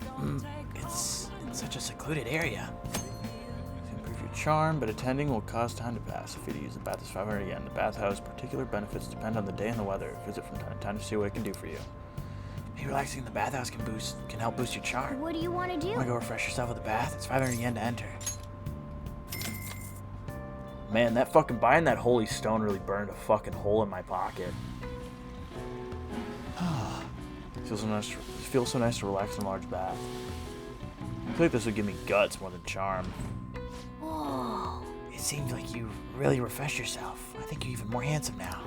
It's in such a secluded area. To improve your charm, but attending will cause time to pass. If you use the bath is 500 yen. The bathhouse particular benefits depend on the day and the weather. Visit from time to time to see what it can do for you. Maybe relaxing in the bathhouse can help boost your charm. What do you want to do? Want to go refresh yourself with a bath? It's 500 yen to enter. Man, that fucking buying that holy stone really burned a fucking hole in my pocket. Feels so nice to relax in a large bath. I feel like this would give me guts more than charm. Whoa. It seems like you really refreshed yourself. I think you're even more handsome now.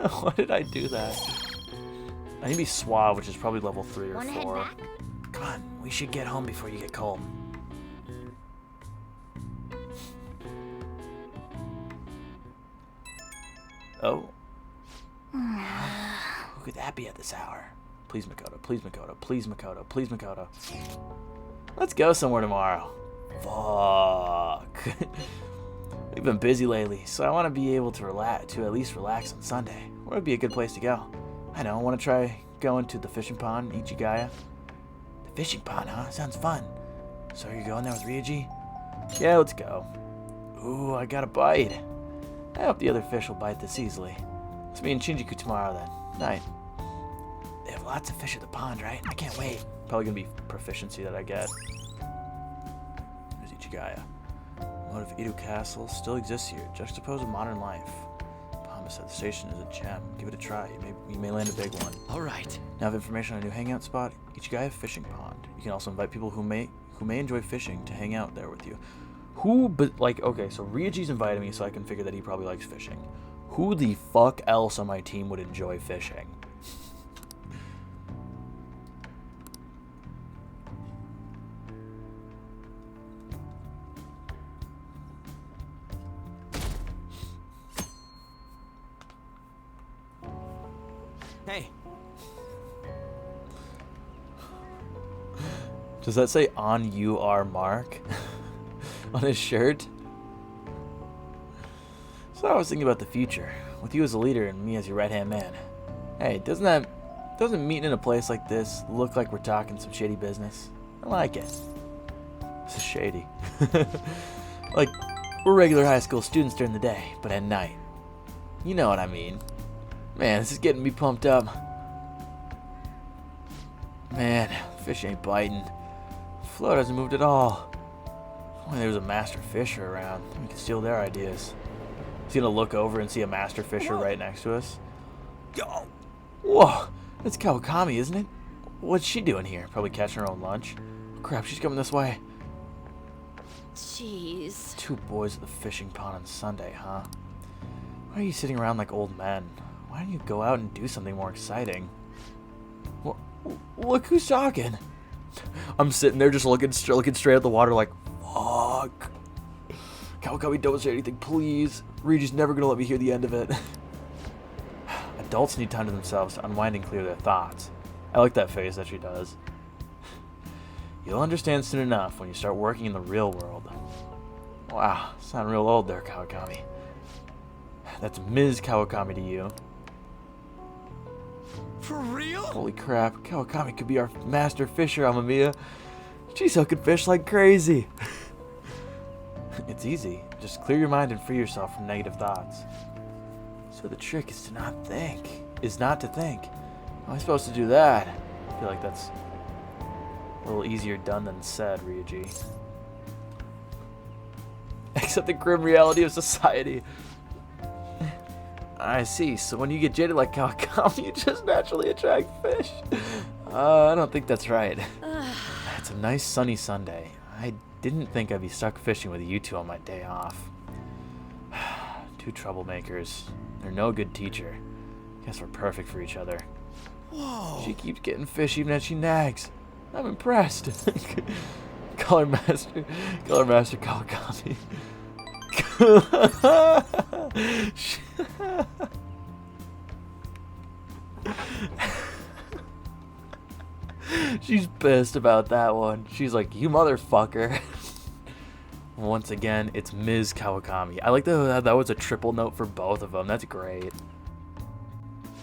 Why did I do that? I need to be suave, which is probably level 3 or Wanna 4. head back? Come on, we should get home before you get cold. Oh. Who could that be at this hour? Please, Makoto. Please, Makoto. Please, Makoto. Please, Makoto. Let's go somewhere tomorrow. Fuck. We've been busy lately, so I want to be able to at least relax on Sunday. Where would be a good place to go? I know. I want to try going to the fishing pond in Ichigaya. The fishing pond, huh? Sounds fun. So you're going there with Ryuji? Yeah, let's go. Ooh, I got a bite. I hope the other fish will bite this easily. Let's meet in Shinjuku tomorrow then. Night. They have lots of fish at the pond, right? I can't wait. Probably gonna be proficiency that I get. There's Ichigaya. Moat of Edo Castle still exists here, juxtaposed with modern life. Pama said the station is a gem. Give it a try. You may land a big one. All right. Now have information on a new hangout spot, Ichigaya Fishing Pond. You can also invite people who who may enjoy fishing to hang out there with you. Who, but like, okay, so Ryuji's invited me, so I can figure that he probably likes fishing. Who the fuck else on my team would enjoy fishing? Hey, Does that say on you are Mark on his shirt? So I was thinking about the future, with you as a leader and me as your right-hand man. Hey, doesn't meeting in a place like this look like we're talking some shady business? I like it. This is shady. Like, we're regular high school students during the day, but at night. You know what I mean. Man, this is getting me pumped up. Man, fish ain't biting. Float hasn't moved at all. If only there was a master fisher around. We could steal their ideas. He's gonna look over and see a master fisher right next to us. yo, Whoa, that's Kawakami, isn't it? What's she doing here? Probably catching her own lunch. Crap, she's coming this way. Jeez. Two boys at the fishing pond on Sunday, huh? Why are you sitting around like old men? Why don't you go out and do something more exciting? Look who's talking. I'm sitting there just looking straight at the water like, fuck. Kawakami, don't say anything, please. Ryuji's never gonna let me hear the end of it. Adults need time to themselves to unwind and clear their thoughts. I like that face that she does. You'll understand soon enough when you start working in the real world. Wow, sound real old there, Kawakami. That's Ms. Kawakami to you. for real? Holy crap, Kawakami could be our master fisher, Amamiya. She's hooking fish like crazy. It's easy. Just clear your mind and free yourself from negative thoughts. So the trick is to not think. Is not to think. How am I supposed to do that? I feel like that's a little easier done than said, Ryuji. Accept the grim reality of society. I see. So when you get jaded like Kawakami, you just naturally attract fish. I don't think that's right. It's a nice sunny Sunday. I didn't think I'd be stuck fishing with you two on my day off. Two troublemakers. They're no good teacher. Guess we're perfect for each other. Whoa. She keeps getting fish even as she nags. I'm impressed. Color Master Kawakami. She's pissed about that one. She's like, you motherfucker. Once again, it's Ms. Kawakami. I like that was a triple note for both of them. That's great.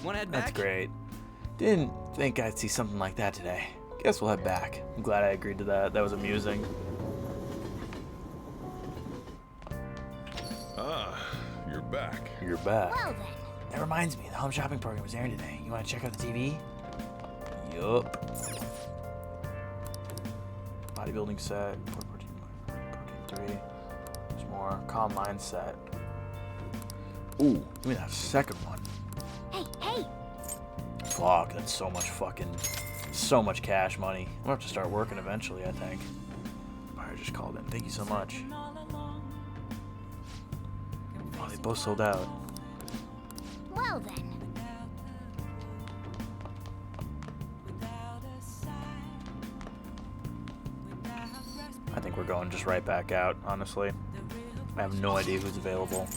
Wanna head back? That's great. Didn't think I'd see something like that today. Guess we'll head back. I'm glad I agreed to that. That was amusing. Ah, you're back. You're back. Well then. That reminds me, the home shopping program was airing today. You want to check out the TV? Yup. Bodybuilding set, protein 3. There's more. Calm mindset. Ooh, give me that second one. Hey, hey! Fuck, that's so much cash money. We'll have to start working eventually, I think. Buyer just called in. Thank you so much. Oh, they both sold out. Well then. I think we're going just right back out, honestly. I have no idea who's available.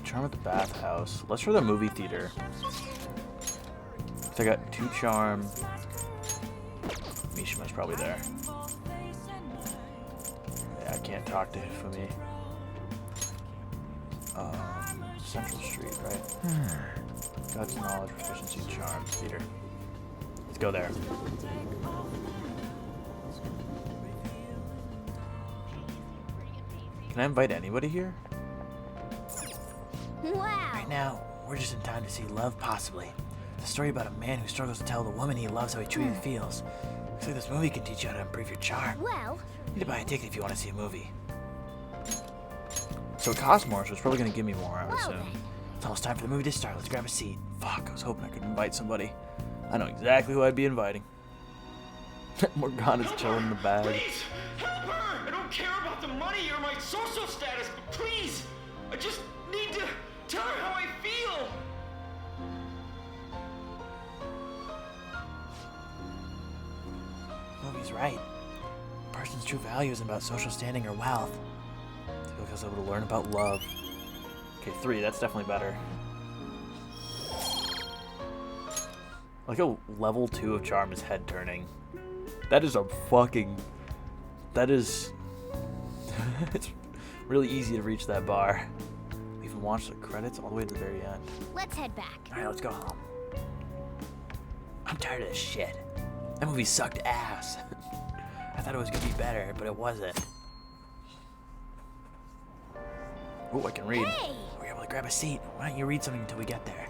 Charm at the bathhouse. Let's try the movie theater. So I got 2 charm. Mishima's probably there. Yeah, I can't talk to Hifumi. Central Street, right? God's knowledge, proficiency, charm, theater. Let's go there. Can I invite anybody here? Wow! Right now, we're just in time to see Love Possibly. It's a story about a man who struggles to tell the woman he loves how he truly feels. Looks like this movie can teach you how to improve your charm. Well, You need to buy a ticket if you want to see a movie. So it costs more, so it's probably going to give me more, I would well assume. then. It's almost time for the movie to start. Let's grab a seat. Fuck, I was hoping I could invite somebody. I know exactly who I'd be inviting. Morgana's chilling in the bag. Please, help her! I don't care about the money or my social status, but please, I just need to tell her how I feel. Movie's right. A person's true value isn't about social standing or wealth. It's because able to learn about love. Okay, 3, that's definitely better. I like how level 2 of charm is head turning. That is a fucking... That is... It's really easy to reach that bar. We even watched the credits all the way to the very end. Let's head back. Alright, let's go home. I'm tired of this shit. That movie sucked ass. I thought it was gonna be better, but it wasn't. Oh, I can read. Hey! We're able to grab a seat. Why don't you read something until we get there?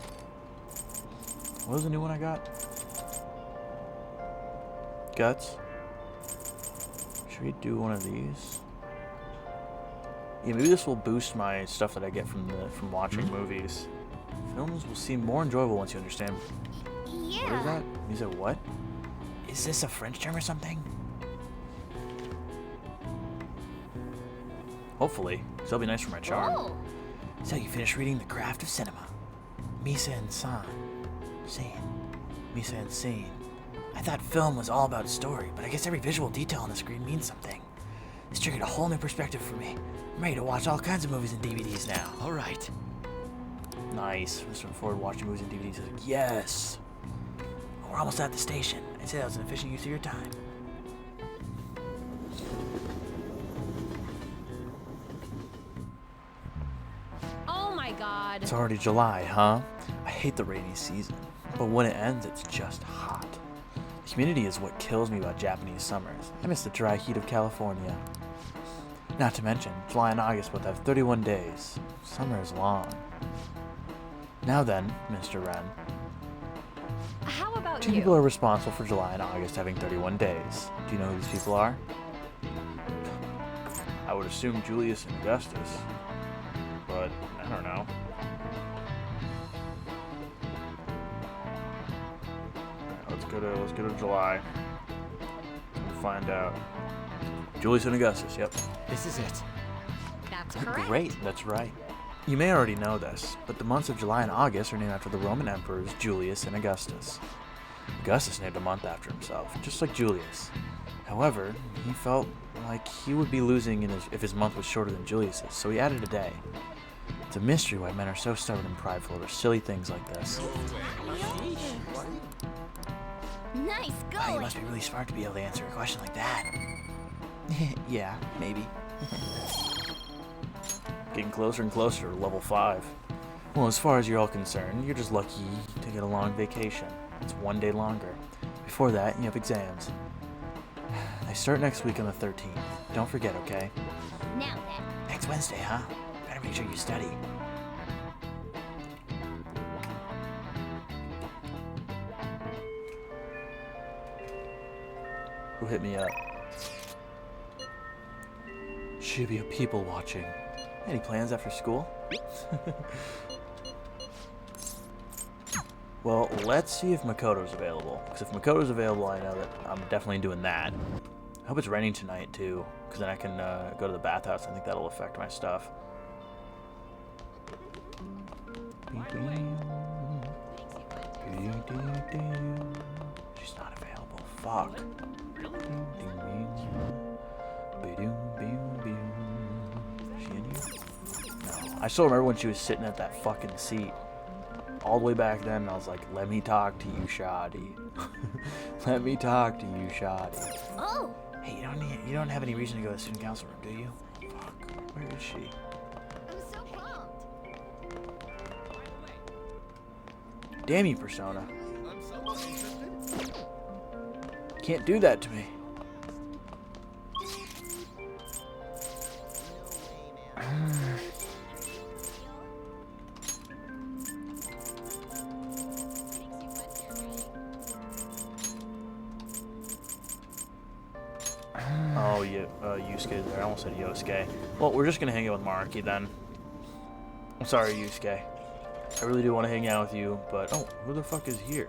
What was the new one I got? Guts. Should we do one of these? Yeah, maybe this will boost my stuff that I get from watching movies. Films will seem more enjoyable once you understand. Yeah. What is that? You said what? Is this a French term or something? Hopefully. So that'll be nice for my charm. Oh. So you finished reading The Craft of Cinema. Mise en scene. Mise en scene. I thought film was all about story, but I guess every visual detail on the screen means something. This triggered a whole new perspective for me. I'm ready to watch all kinds of movies and DVDs now. All right. Nice. I'm just looking forward to watching movies and DVDs. Yes. Oh, we're almost at the station. I'd say that was an efficient use of your time. Oh my god. It's already July, huh? I hate the rainy season, but when it ends, it's just hot. The humidity is what kills me about Japanese summers. I miss the dry heat of California. Not to mention, July and August both have 31 days. Summer is long. Now then, Mr. Wren. How about Two you? people are responsible for July and August having 31 days. Do you know who these people are? I would assume Julius and Augustus, but I don't know. Alright, let's go to July. We'll find out. Julius and Augustus, yep. This is it. That's correct. Great, that's right. You may already know this, but the months of July and August are named after the Roman emperors Julius and Augustus. Augustus named a month after himself, just like Julius. However, he felt like he would be losing if his month was shorter than Julius's, so he added a day. It's a mystery why men are so stubborn and prideful over silly things like this. Nice Wow, you going. must be really smart to be able to answer a question like that. Yeah, maybe. Getting closer and closer to level 5. Well, as far as you're all concerned, you're just lucky to get a long vacation. It's one day longer. Before that, you have exams. They start next week on the 13th. Don't forget, okay? Now then. Next Wednesday, huh? Better make sure you study. Who hit me up? Should be a people watching. Any plans after school? Well, let's see if Makoto's available. Because if Makoto's available, I know that I'm definitely doing that. I hope it's raining tonight, too. Because then I can go to the bathhouse. I think that'll affect my stuff. She's not available. Fuck. She in here? No. I still remember when she was sitting at that fucking seat. All the way back then, and I was like, let me talk to you, Shoddy. Let me talk to you, Shoddy. Oh. Hey, you don't have any reason to go to the student council room, do you? Fuck. Where is she? I'm so pumped. Damn you, Persona. Can't do that to me. Oh, Yusuke's there. I almost said Yosuke. Well, we're just gonna hang out with Maruki then. I'm sorry, Yusuke. I really do want to hang out with you, but... Oh, who the fuck is here?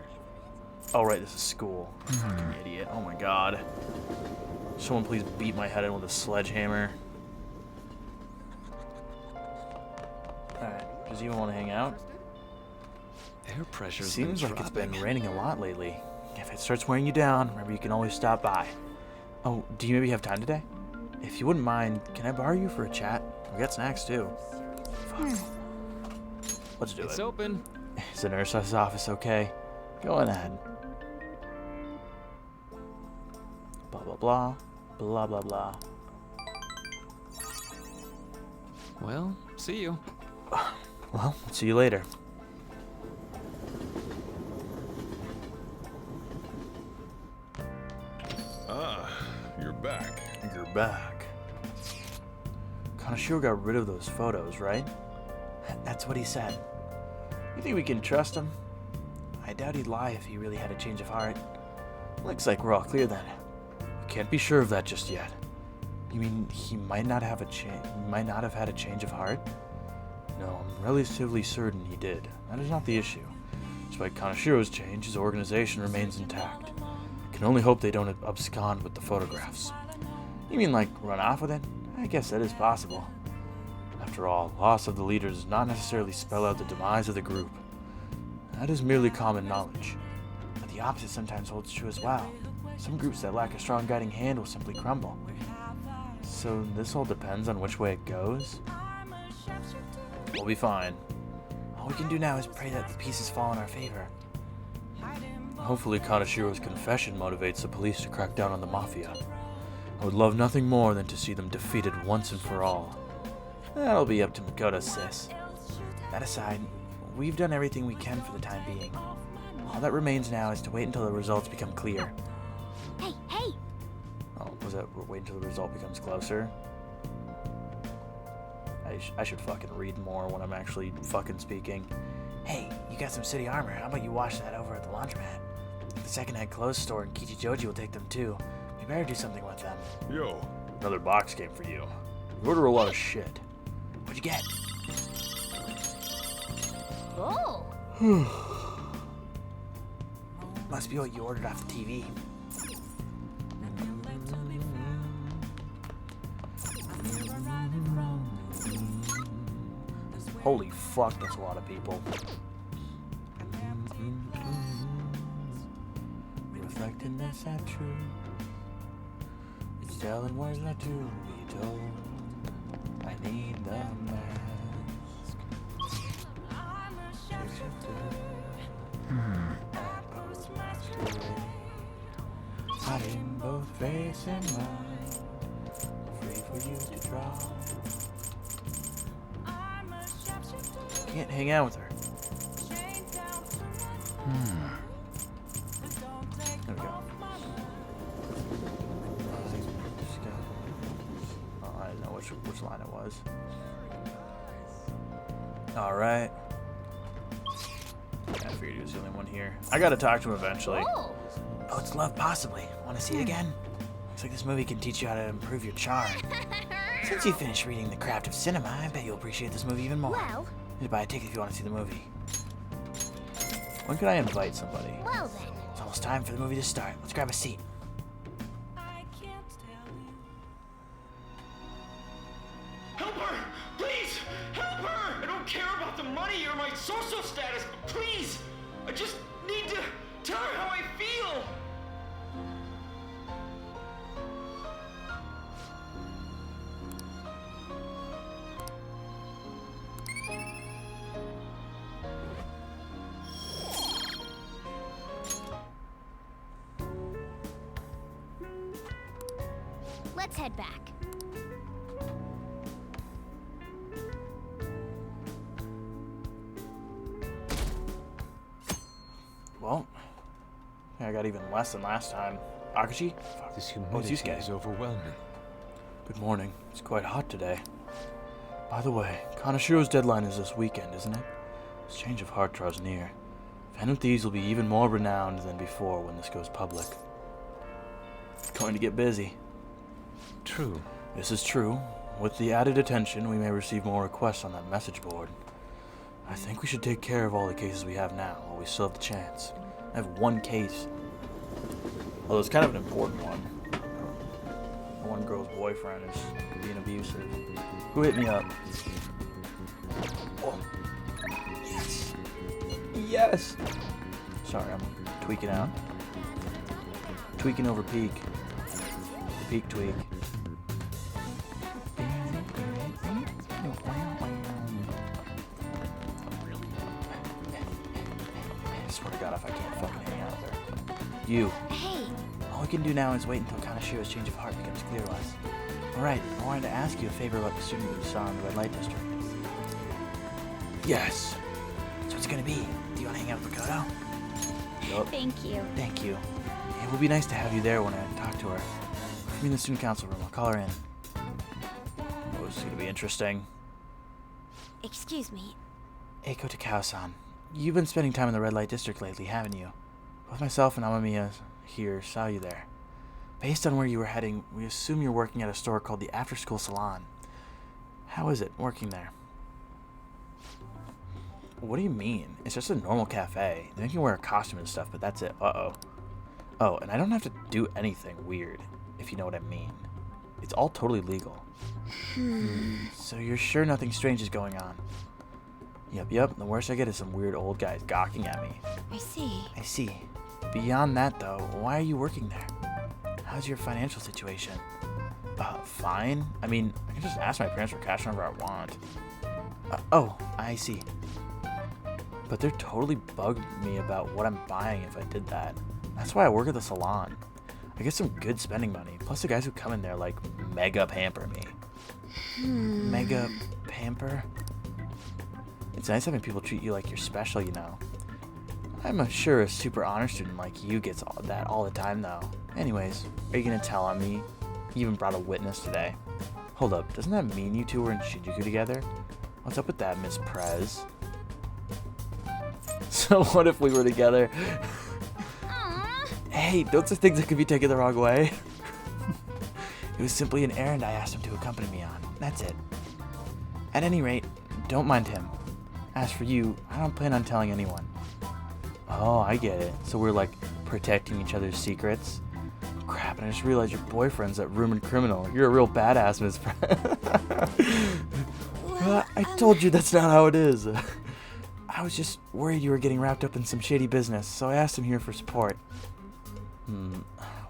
Oh, right, this is school. Fucking idiot. Oh my god. Someone please beat my head in with a sledgehammer. Alright, does he even want to hang out? Air pressure. Seems like it's been raining a lot lately. If it starts wearing you down, remember you can always stop by. Oh, do you maybe have time today? If you wouldn't mind, can I borrow you for a chat? We got snacks too. Fuck. Let's do It's it. open. Is the nurse's office okay? Go ahead. Blah blah blah. Blah blah blah. Well, see you. Well, see you later. Ah, you're back. You're back. Kanashiro got rid of those photos, right? That's what he said. You think we can trust him? I doubt he'd lie if he really had a change of heart. Looks like we're all clear then. We can't be sure of that just yet. You mean he might not have had a change of heart? No, I'm relatively certain he did. That is not the issue. Despite Kanashiro's change, his organization remains intact. Can only hope they don't abscond with the photographs. You mean like run off with it? I guess that is possible. After all, loss of the leader does not necessarily spell out the demise of the group. That is merely common knowledge. But the opposite sometimes holds true as well. Some groups that lack a strong guiding hand will simply crumble. So this all depends on which way it goes? We'll be fine. All we can do now is pray that the pieces fall in our favor. Hopefully Kanashiro's confession motivates the police to crack down on the Mafia. I would love nothing more than to see them defeated once and for all. That'll be up to Makoto, sis. That aside, we've done everything we can for the time being. All that remains now is to wait until the results become clear. Hey, hey! Oh, was that wait until the result becomes closer? I should fucking read more when I'm actually fucking speaking. Hey, you got some city armor. How about you wash that over at the laundromat? The second-hand clothes store in Kichijoji will take them too. We better do something with them. Yo. Another box came for you. You order a lot of shit. What'd you get? Oh! Must be what you ordered off the TV. Holy fuck, that's a lot of people. Reflecting this at truth. It's telling words not to be told. I need the mask. Hiding both face and mind. Free for you to draw. Can't hang out with her. There we go. Oh, I didn't know which line it was. Alright. I figured he was the only one here. I gotta talk to him eventually. Oh! Oh, it's Love Possibly. Want to see it again? Looks like this movie can teach you how to improve your charm. Since you finished reading The Craft of Cinema, I bet you'll appreciate this movie even more. Well... You buy a ticket if you want to see the movie. When can I invite somebody? Well then. It's almost time for the movie to start. Let's grab a seat. Help her! Please! Help her! I don't care about the money or my social status, but please! I just need to tell her how I feel! Let's head back. Well, I got even less than last time. Akashi? Fuck. This Oh, it's humidity Yusuke. is overwhelming. Good morning. It's quite hot today. By the way, Kanashiro's deadline is this weekend, isn't it? His change of heart draws near. Fan of Thieves will be even more renowned than before when this goes public. It's going to get busy. True. This is true. With the added attention, we may receive more requests on that message board. I think we should take care of all the cases we have now while we still have the chance. I have one case. Although it's kind of an important one. One girl's boyfriend is being abusive. Who hit me up? Oh. Yes. Yes! Sorry, I'm tweaking out. Tweaking over peak. Peak tweak. I swear to God, if I can't fucking hang out there. You. Hey. All we can do now is wait until Kanashiro's change of heart becomes clear to us. Alright, I wanted to ask you a favor about the student you saw in the red light district. Yes! So what's it gonna be? Do you want to hang out with Makoto? Yup. Thank you. Thank you. It will be nice to have you there when I talk to her. Meet me in the student council room. I'll call her in. Oh, this is gonna be interesting. Excuse me. Eiko Takao-san, you've been spending time in the red light district lately, haven't you? Both myself and Amamiya here saw you there. Based on where you were heading, we assume you're working at a store called the After School Salon. How is it working there? What do you mean? It's just a normal cafe. They can wear a costume and stuff, but that's it. Uh-oh. Oh, and I don't have to do anything weird, if you know what I mean. It's all totally legal. So you're sure nothing strange is going on? Yep. The worst I get is some weird old guys gawking at me. I see. I see. Beyond that, though, why are you working there? How's your financial situation? Fine. I mean, I can just ask my parents for cash whenever I want. Oh, I see. But they're totally bugged me about what I'm buying if I did that. That's why I work at the salon. I get some good spending money. Plus the guys who come in there, like, mega pamper me. Mega pamper? It's nice having people treat you like you're special, you know. I'm sure a super honor student like you gets that all the time, though. Anyways, are you gonna tell on me? You even brought a witness today. Hold up, doesn't that mean you two were in Shinjuku together? What's up with that, Miss Prez? So what if we were together? Hey, those are things that could be taken the wrong way. It was simply an errand I asked him to accompany me on. That's it. At any rate, don't mind him. As for you, I don't plan on telling anyone. Oh, I get it. So we're like protecting each other's secrets? Crap, and I just realized your boyfriend's that rumored criminal. You're a real badass, Miss I told you that's not how it is. I was just worried you were getting wrapped up in some shady business, so I asked him here for support.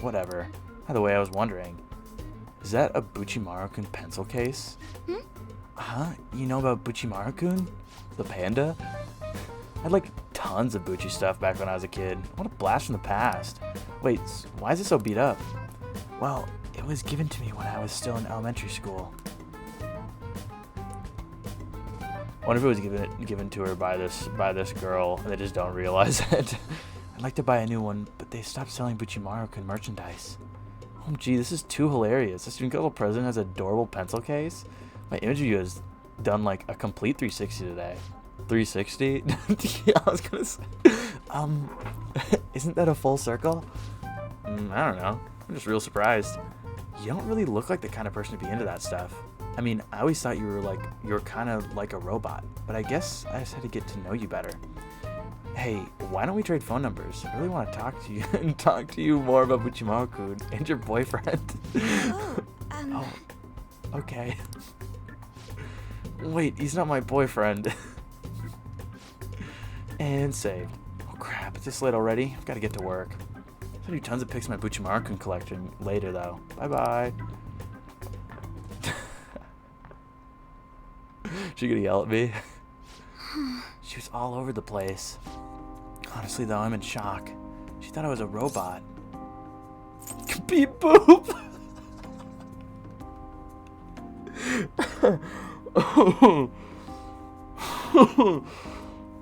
Whatever. By the way, I was wondering, is that a Buchimaru-kun pencil case? Huh? You know about Buchimaru-kun? The panda? I had like tons of Buchi stuff back when I was a kid. What a blast from the past. Wait, why is it so beat up? Well, it was given to me when I was still in elementary school. I wonder if it was given to her by this girl and they just don't realize it. I'd like to buy a new one, but they stopped selling Buchimaru-kun merchandise. Oh gee, this is too hilarious. The student council president has an adorable pencil case. My image of you has done like a complete 360 today. 360? Yeah, I was gonna say. Isn't that a full circle? I don't know. I'm just real surprised. You don't really look like the kind of person to be into that stuff. I mean, I always thought you were kind of like a robot, but I guess I just had to get to know you better. Hey, why don't we trade phone numbers? I really want to talk to you and talk to you more about Buchimaru-kun and your boyfriend. Oh, okay. Wait, he's not my boyfriend. And saved. Oh crap, it's this late already? I've got to get to work. I'll do tons of pics of my Buchimaru-kun collection later though. Bye-bye. She gonna yell at me? She was all over the place. Honestly though, I'm in shock. She thought I was a robot. Beep boop!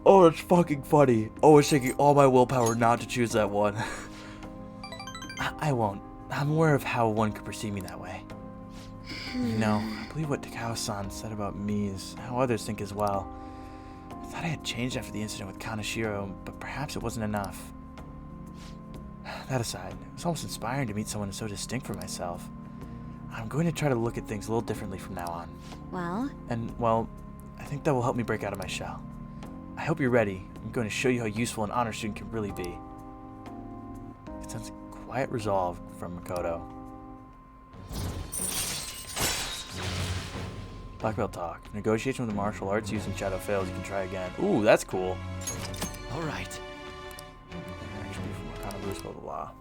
Oh, that's fucking funny. Oh, it's taking all my willpower not to choose that one. I won't. I'm aware of how one could perceive me that way. You know, I believe what Takao-san said about me is how others think as well. I thought I had changed after the incident with Kanashiro, but perhaps it wasn't enough. That aside, it was almost inspiring to meet someone so distinct from myself. I'm going to try to look at things a little differently from now on. Well? And, well, I think that will help me break out of my shell. I hope you're ready. I'm going to show you how useful an honor student can really be. Quiet resolve from Makoto. Black belt talk. Negotiation with the martial arts using shadow fails. You can try again. Ooh, that's cool. All right. Blah, blah, blah.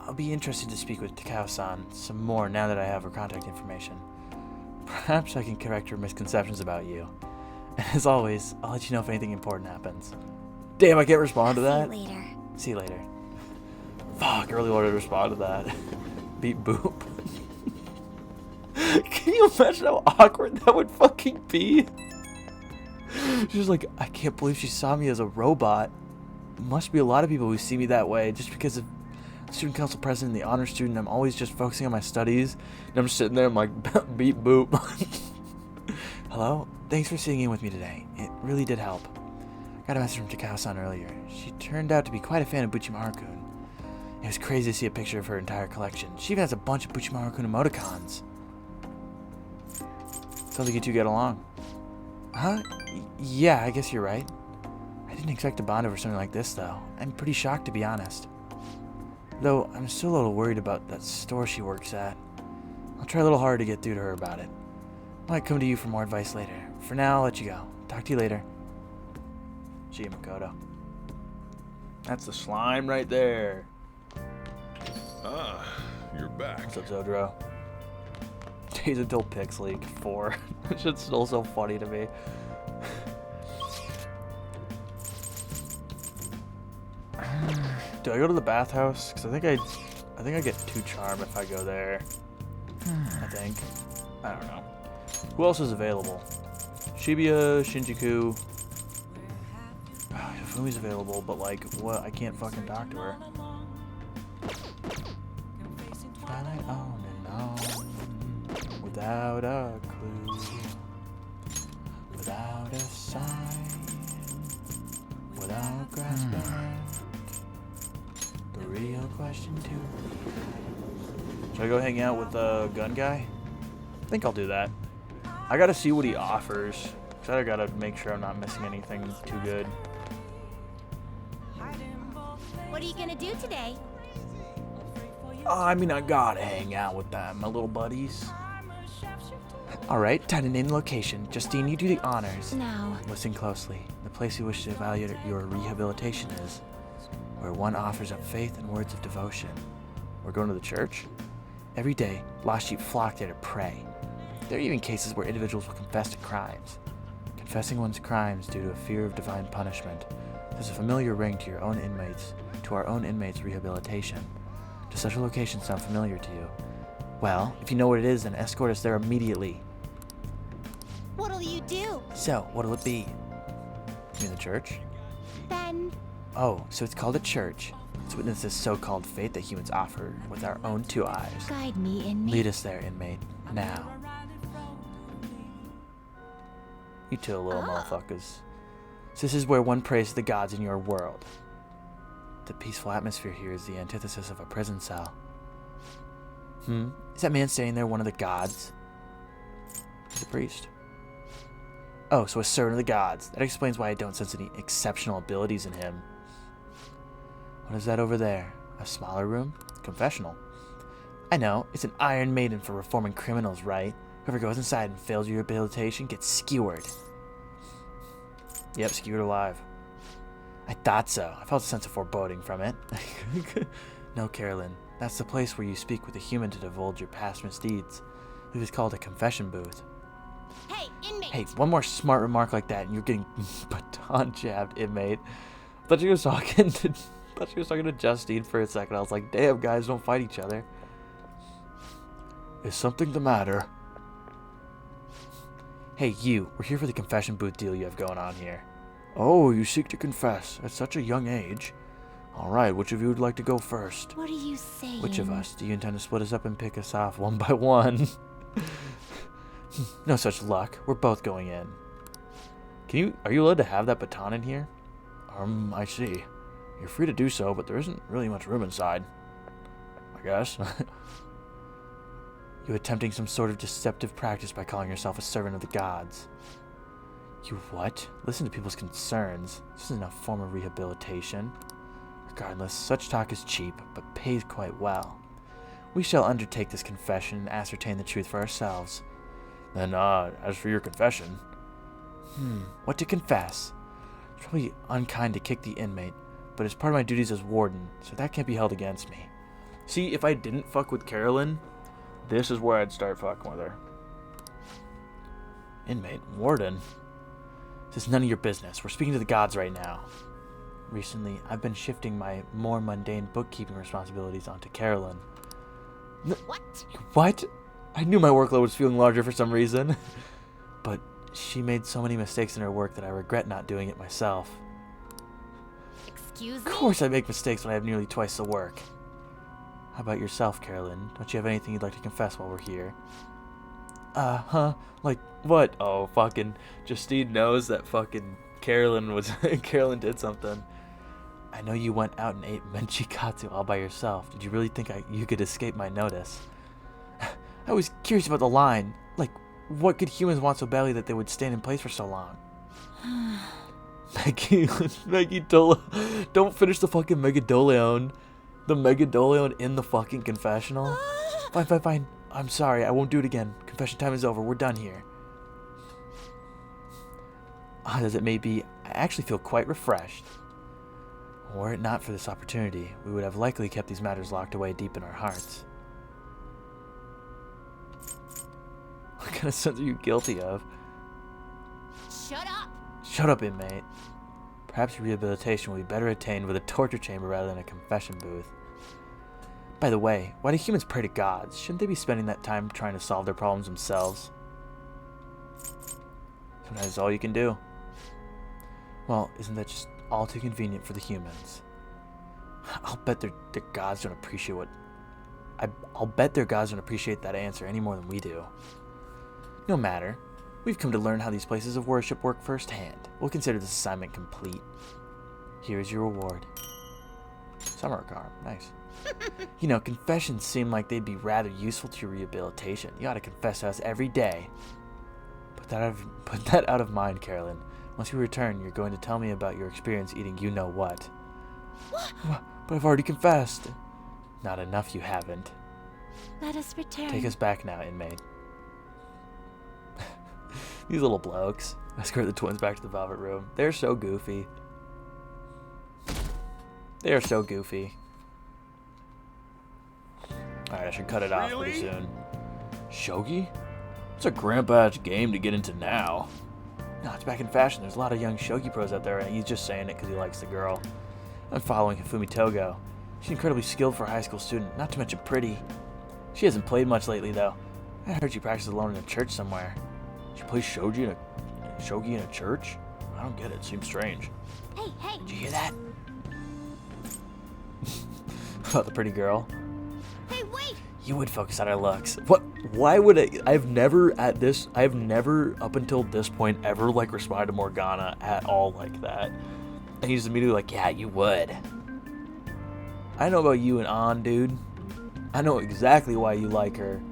I'll be interested to speak with Takao-san some more now that I have her contact information. Perhaps I can correct her misconceptions about you. And as always, I'll let you know if anything important happens. Damn, I can't respond to that. See you later. See you later. Fuck, I really wanted to respond to that. Beep boop. Can you imagine how awkward that would fucking be? She's like, I can't believe she saw me as a robot. Must be a lot of people who see me that way just because of student council president and the honor student. I'm always just focusing on my studies. And I'm just sitting there, I'm like, beep boop. Hello? Thanks for sitting in with me today. It really did help. Got a message from Takao-san earlier. She turned out to be quite a fan of Buchimaru-kun. It was crazy to see a picture of her entire collection. She even has a bunch of Buchimaru-kun emoticons. Sounds like you two get along. Huh? Yeah, I guess you're right. I didn't expect to bond over something like this, though. I'm pretty shocked, to be honest. Though, I'm still a little worried about that store she works at. I'll try a little harder to get through to her about it. I might come to you for more advice later. For now, I'll let you go. Talk to you later. Gee, Makoto. That's the slime right there. Ah, you're back. What's up, Zodro? Days until Pix League 4. That shit's still so funny to me. Do I go to the bathhouse? Because I think I get 2 charm if I go there. I think. I don't know. Who else is available? Shibuya, Shinjuku. Fumi's available, but like, what? I can't fucking talk to her. Twilight on and on, without a clue, without a sign, without grasping. The real question too. Should I go hang out with the gun guy? I think I'll do that. I gotta see what he offers. Cause I gotta make sure I'm not missing anything too good. What are you gonna do today? I mean, I gotta hang out with them, my little buddies. Alright, time to name the location. Justine, you do the honors. Now, Listen closely. The place you wish to evaluate your rehabilitation is where one offers up faith and words of devotion. We're going to the church? Every day, lost sheep flock there to pray. There are even cases where individuals will confess to crimes. Confessing one's crimes due to a fear of divine punishment. There's a familiar ring to your own inmates, to our own inmates' rehabilitation. Does such a location sound familiar to you? Well, if you know what it is, then escort us there immediately. What'll you do? So, what'll it be? You mean the church? Then Oh, so it's called a church. Let's witness this so-called faith that humans offer with our own 2 eyes. guide me in me. Lead us there, inmate. Now. You two little motherfuckers. So this is where one prays to the gods in your world. The peaceful atmosphere here is the antithesis of a prison cell. Is that man standing there one of the gods? He's a priest. Oh, so a servant of the gods. That explains why I don't sense any exceptional abilities in him. What is that over there? A smaller room? Confessional. I know, it's an Iron Maiden for reforming criminals, right? Whoever goes inside and fails your rehabilitation gets skewered. Yep, skewered alive. I thought so. I felt a sense of foreboding from it. No, Carolyn. That's the place where you speak with a human to divulge your past misdeeds. It was called a confession booth. hey, inmate. Hey, one more smart remark like that and you're getting baton jabbed, inmate. I thought she was talking to Justine for a second. I was like, damn, guys, don't fight each other. Is something the matter? Hey, you. We're here for the confession booth deal you have going on here. Oh, you seek to confess at such a young age. All right, which of you would like to go first? What are you saying? Which of us? Do you intend to split us up and pick us off one by one? No such luck. We're both going in. Are you allowed to have that baton in here? I see. You're free to do so, but there isn't really much room inside. I guess. You attempting some sort of deceptive practice by calling yourself a servant of the gods. You what? Listen to people's concerns. This isn't a form of rehabilitation. Regardless, such talk is cheap, but pays quite well. We shall undertake this confession and ascertain the truth for ourselves. Then, as for your confession... what to confess? It's probably unkind to kick the inmate, but it's part of my duties as warden, so that can't be held against me. See, if I didn't fuck with Carolyn, this is where I'd start fucking with her. Inmate? Warden? This is none of your business. We're speaking to the gods right now. Recently, I've been shifting my more mundane bookkeeping responsibilities onto Carolyn. What? What? I knew my workload was feeling larger for some reason. But she made so many mistakes in her work that I regret not doing it myself. Excuse Of me? course I make mistakes when I have nearly twice the work. How about yourself, Carolyn? Don't you have anything you'd like to confess while we're here? Like, what? Oh, fucking Justine knows that fucking Carolyn did something. I know you went out and ate menchikatsu all by yourself. Did you really think you could escape my notice? I was curious about the line. Like, what could humans want so badly that they would stand in place for so long? Maggie don't finish the fucking Megadoleon. The Megadoleon in the fucking confessional. Fine. I'm sorry. I won't do it again. Confession time is over. We're done here. Odd as it may be, I actually feel quite refreshed. Were it not for this opportunity, we would have likely kept these matters locked away deep in our hearts. What kind of sins are you guilty of? Shut up! Shut up, inmate. Perhaps rehabilitation will be better attained with a torture chamber rather than a confession booth. By the way, why do humans pray to gods? Shouldn't they be spending that time trying to solve their problems themselves? Sometimes it's all you can do. Well, isn't that just all too convenient for the humans? I'll bet their gods don't appreciate I'll bet their gods don't appreciate that answer any more than we do. No matter. We've come to learn how these places of worship work firsthand. We'll consider this assignment complete. Here's your reward. Summer car. Nice. You know, confessions seem like they'd be rather useful to your rehabilitation. You ought to confess to us every day. Put that out of mind, Carolyn. Once you return, you're going to tell me about your experience eating you-know-what. What? But I've already confessed. Not enough you haven't. Let us return. Take us back now, inmate. These little blokes. Escort the twins back to the Velvet Room. They're so goofy. They are so goofy. Alright, I should cut it off pretty soon. Shogi? It's a grandpa-ass game to get into now. No, it's back in fashion. There's a lot of young shogi pros out there, and he's just saying it because he likes the girl. I'm following Hifumi Togo. She's incredibly skilled for a high school student, not to mention pretty. She hasn't played much lately, though. I heard she practices alone in a church somewhere. She plays shogi in a church? I don't get it. Seems strange. Hey! Did you hear that? About the pretty girl. Hey, wait! You would focus on our looks. What? Why would I? I've never up until this point ever like responded to Morgana at all like that. And he's immediately like, yeah, you would. I know about you and An, dude. I know exactly why you like her.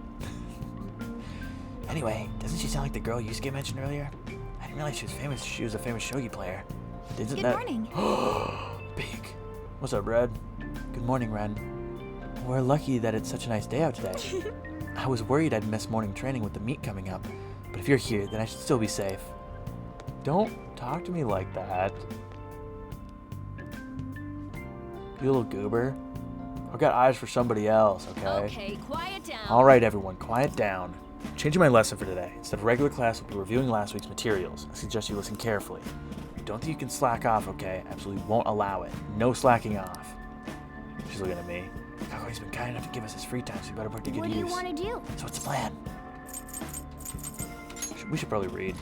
Anyway, doesn't she sound like the girl Yusuke mentioned earlier? I didn't realize she was a famous shogi player. Good morning. Big. What's up, Red? Good morning, Ren. We're lucky that it's such a nice day out today. I was worried I'd miss morning training with the meet coming up, but if you're here, then I should still be safe. Don't talk to me like that. You little goober. I've got eyes for somebody else, okay? Okay, quiet down. Alright, everyone, quiet down. Changing my lesson for today. Instead of regular class, we'll be reviewing last week's materials. I suggest you listen carefully. Don't think you can slack off, okay? Absolutely won't allow it. No slacking off. She's looking at me. Kakoi's been kind enough to give us his free time, so we better put it to good use. What do you want to do? So what's the plan? We should probably read.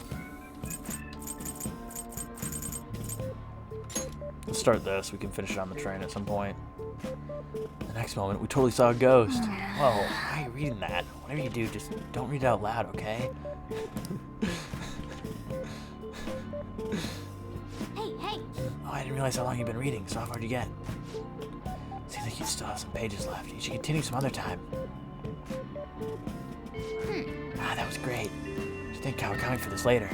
Let's start this. We can finish it on the train at some point. The next moment, we totally saw a ghost. Whoa, why are you reading that? Whatever you do, just don't read it out loud, okay? Hey! Oh, I didn't realize how long you've been reading. So how far did you get? Seems like you still have some pages left. You should continue some other time. That was great. You think how we're coming for this later?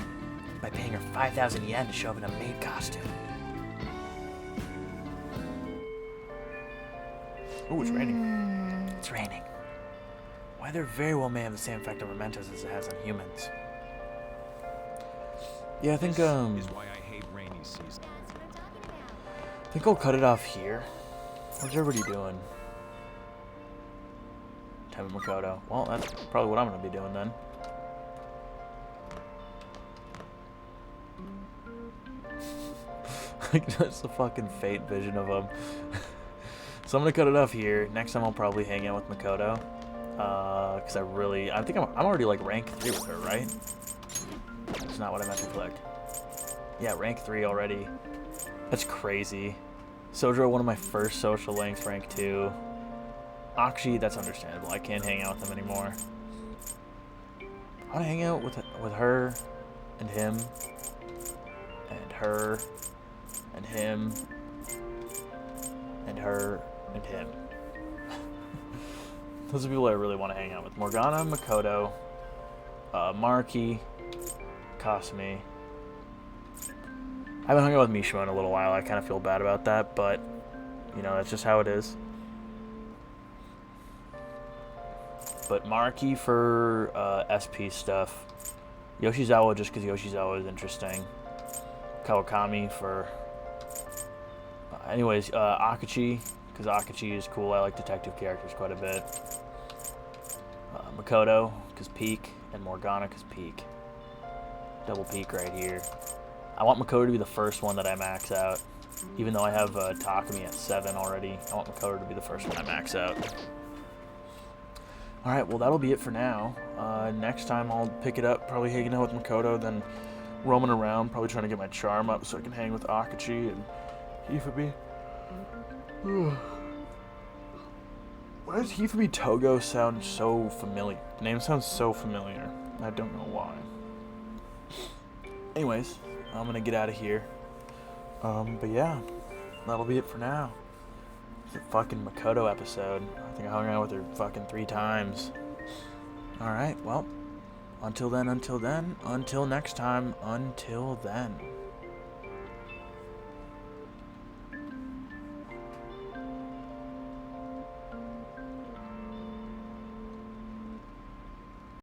By paying her 5,000 yen to show up in a maid costume. Oh, it's raining. It's raining. Weather very well may have the same effect on mementos as it has on humans. Yeah, I think Is why I hate rainy season. I think I'll cut it off here. What's everybody doing? Time of Makoto. Well, that's probably what I'm gonna be doing then. Like, that's the fucking fate vision of him. So I'm gonna cut it off here. Next time I'll probably hang out with Makoto. Cause I think I'm already like rank 3 with her, right? That's not what I meant to click. Yeah, rank 3 already. That's crazy. Sojo, one of my first social links, rank 2. Akshi, that's understandable. I can't hang out with him anymore. I wanna hang out with her and him and her and him and her and him. Those are people I really want to hang out with. Morgana, Makoto, Mariki, Kasumi. I haven't hung out with Mishima in a little while. I kind of feel bad about that, but, you know, that's just how it is. But Mariki for SP stuff. Yoshizawa just because Yoshizawa is interesting. Kawakami for... anyways, Akachi, because Akachi is cool. I like detective characters quite a bit. Makoto, because Peak, and Morgana, because Peak. Double Peak right here. I want Makoto to be the first one that I max out. Even though I have Takumi at 7 already, I want Makoto to be the first one I max out. Alright, well that'll be it for now. Next time I'll pick it up, probably hanging out with Makoto, then roaming around, probably trying to get my charm up so I can hang with Akachi and Hifumi. Why does Hifumi Togo sound so familiar? The name sounds so familiar. I don't know why. Anyways, I'm gonna get out of here. But yeah, that'll be it for now. It's a fucking Makoto episode. I think I hung out with her fucking 3 times. Alright, well, until then, until next time, until then.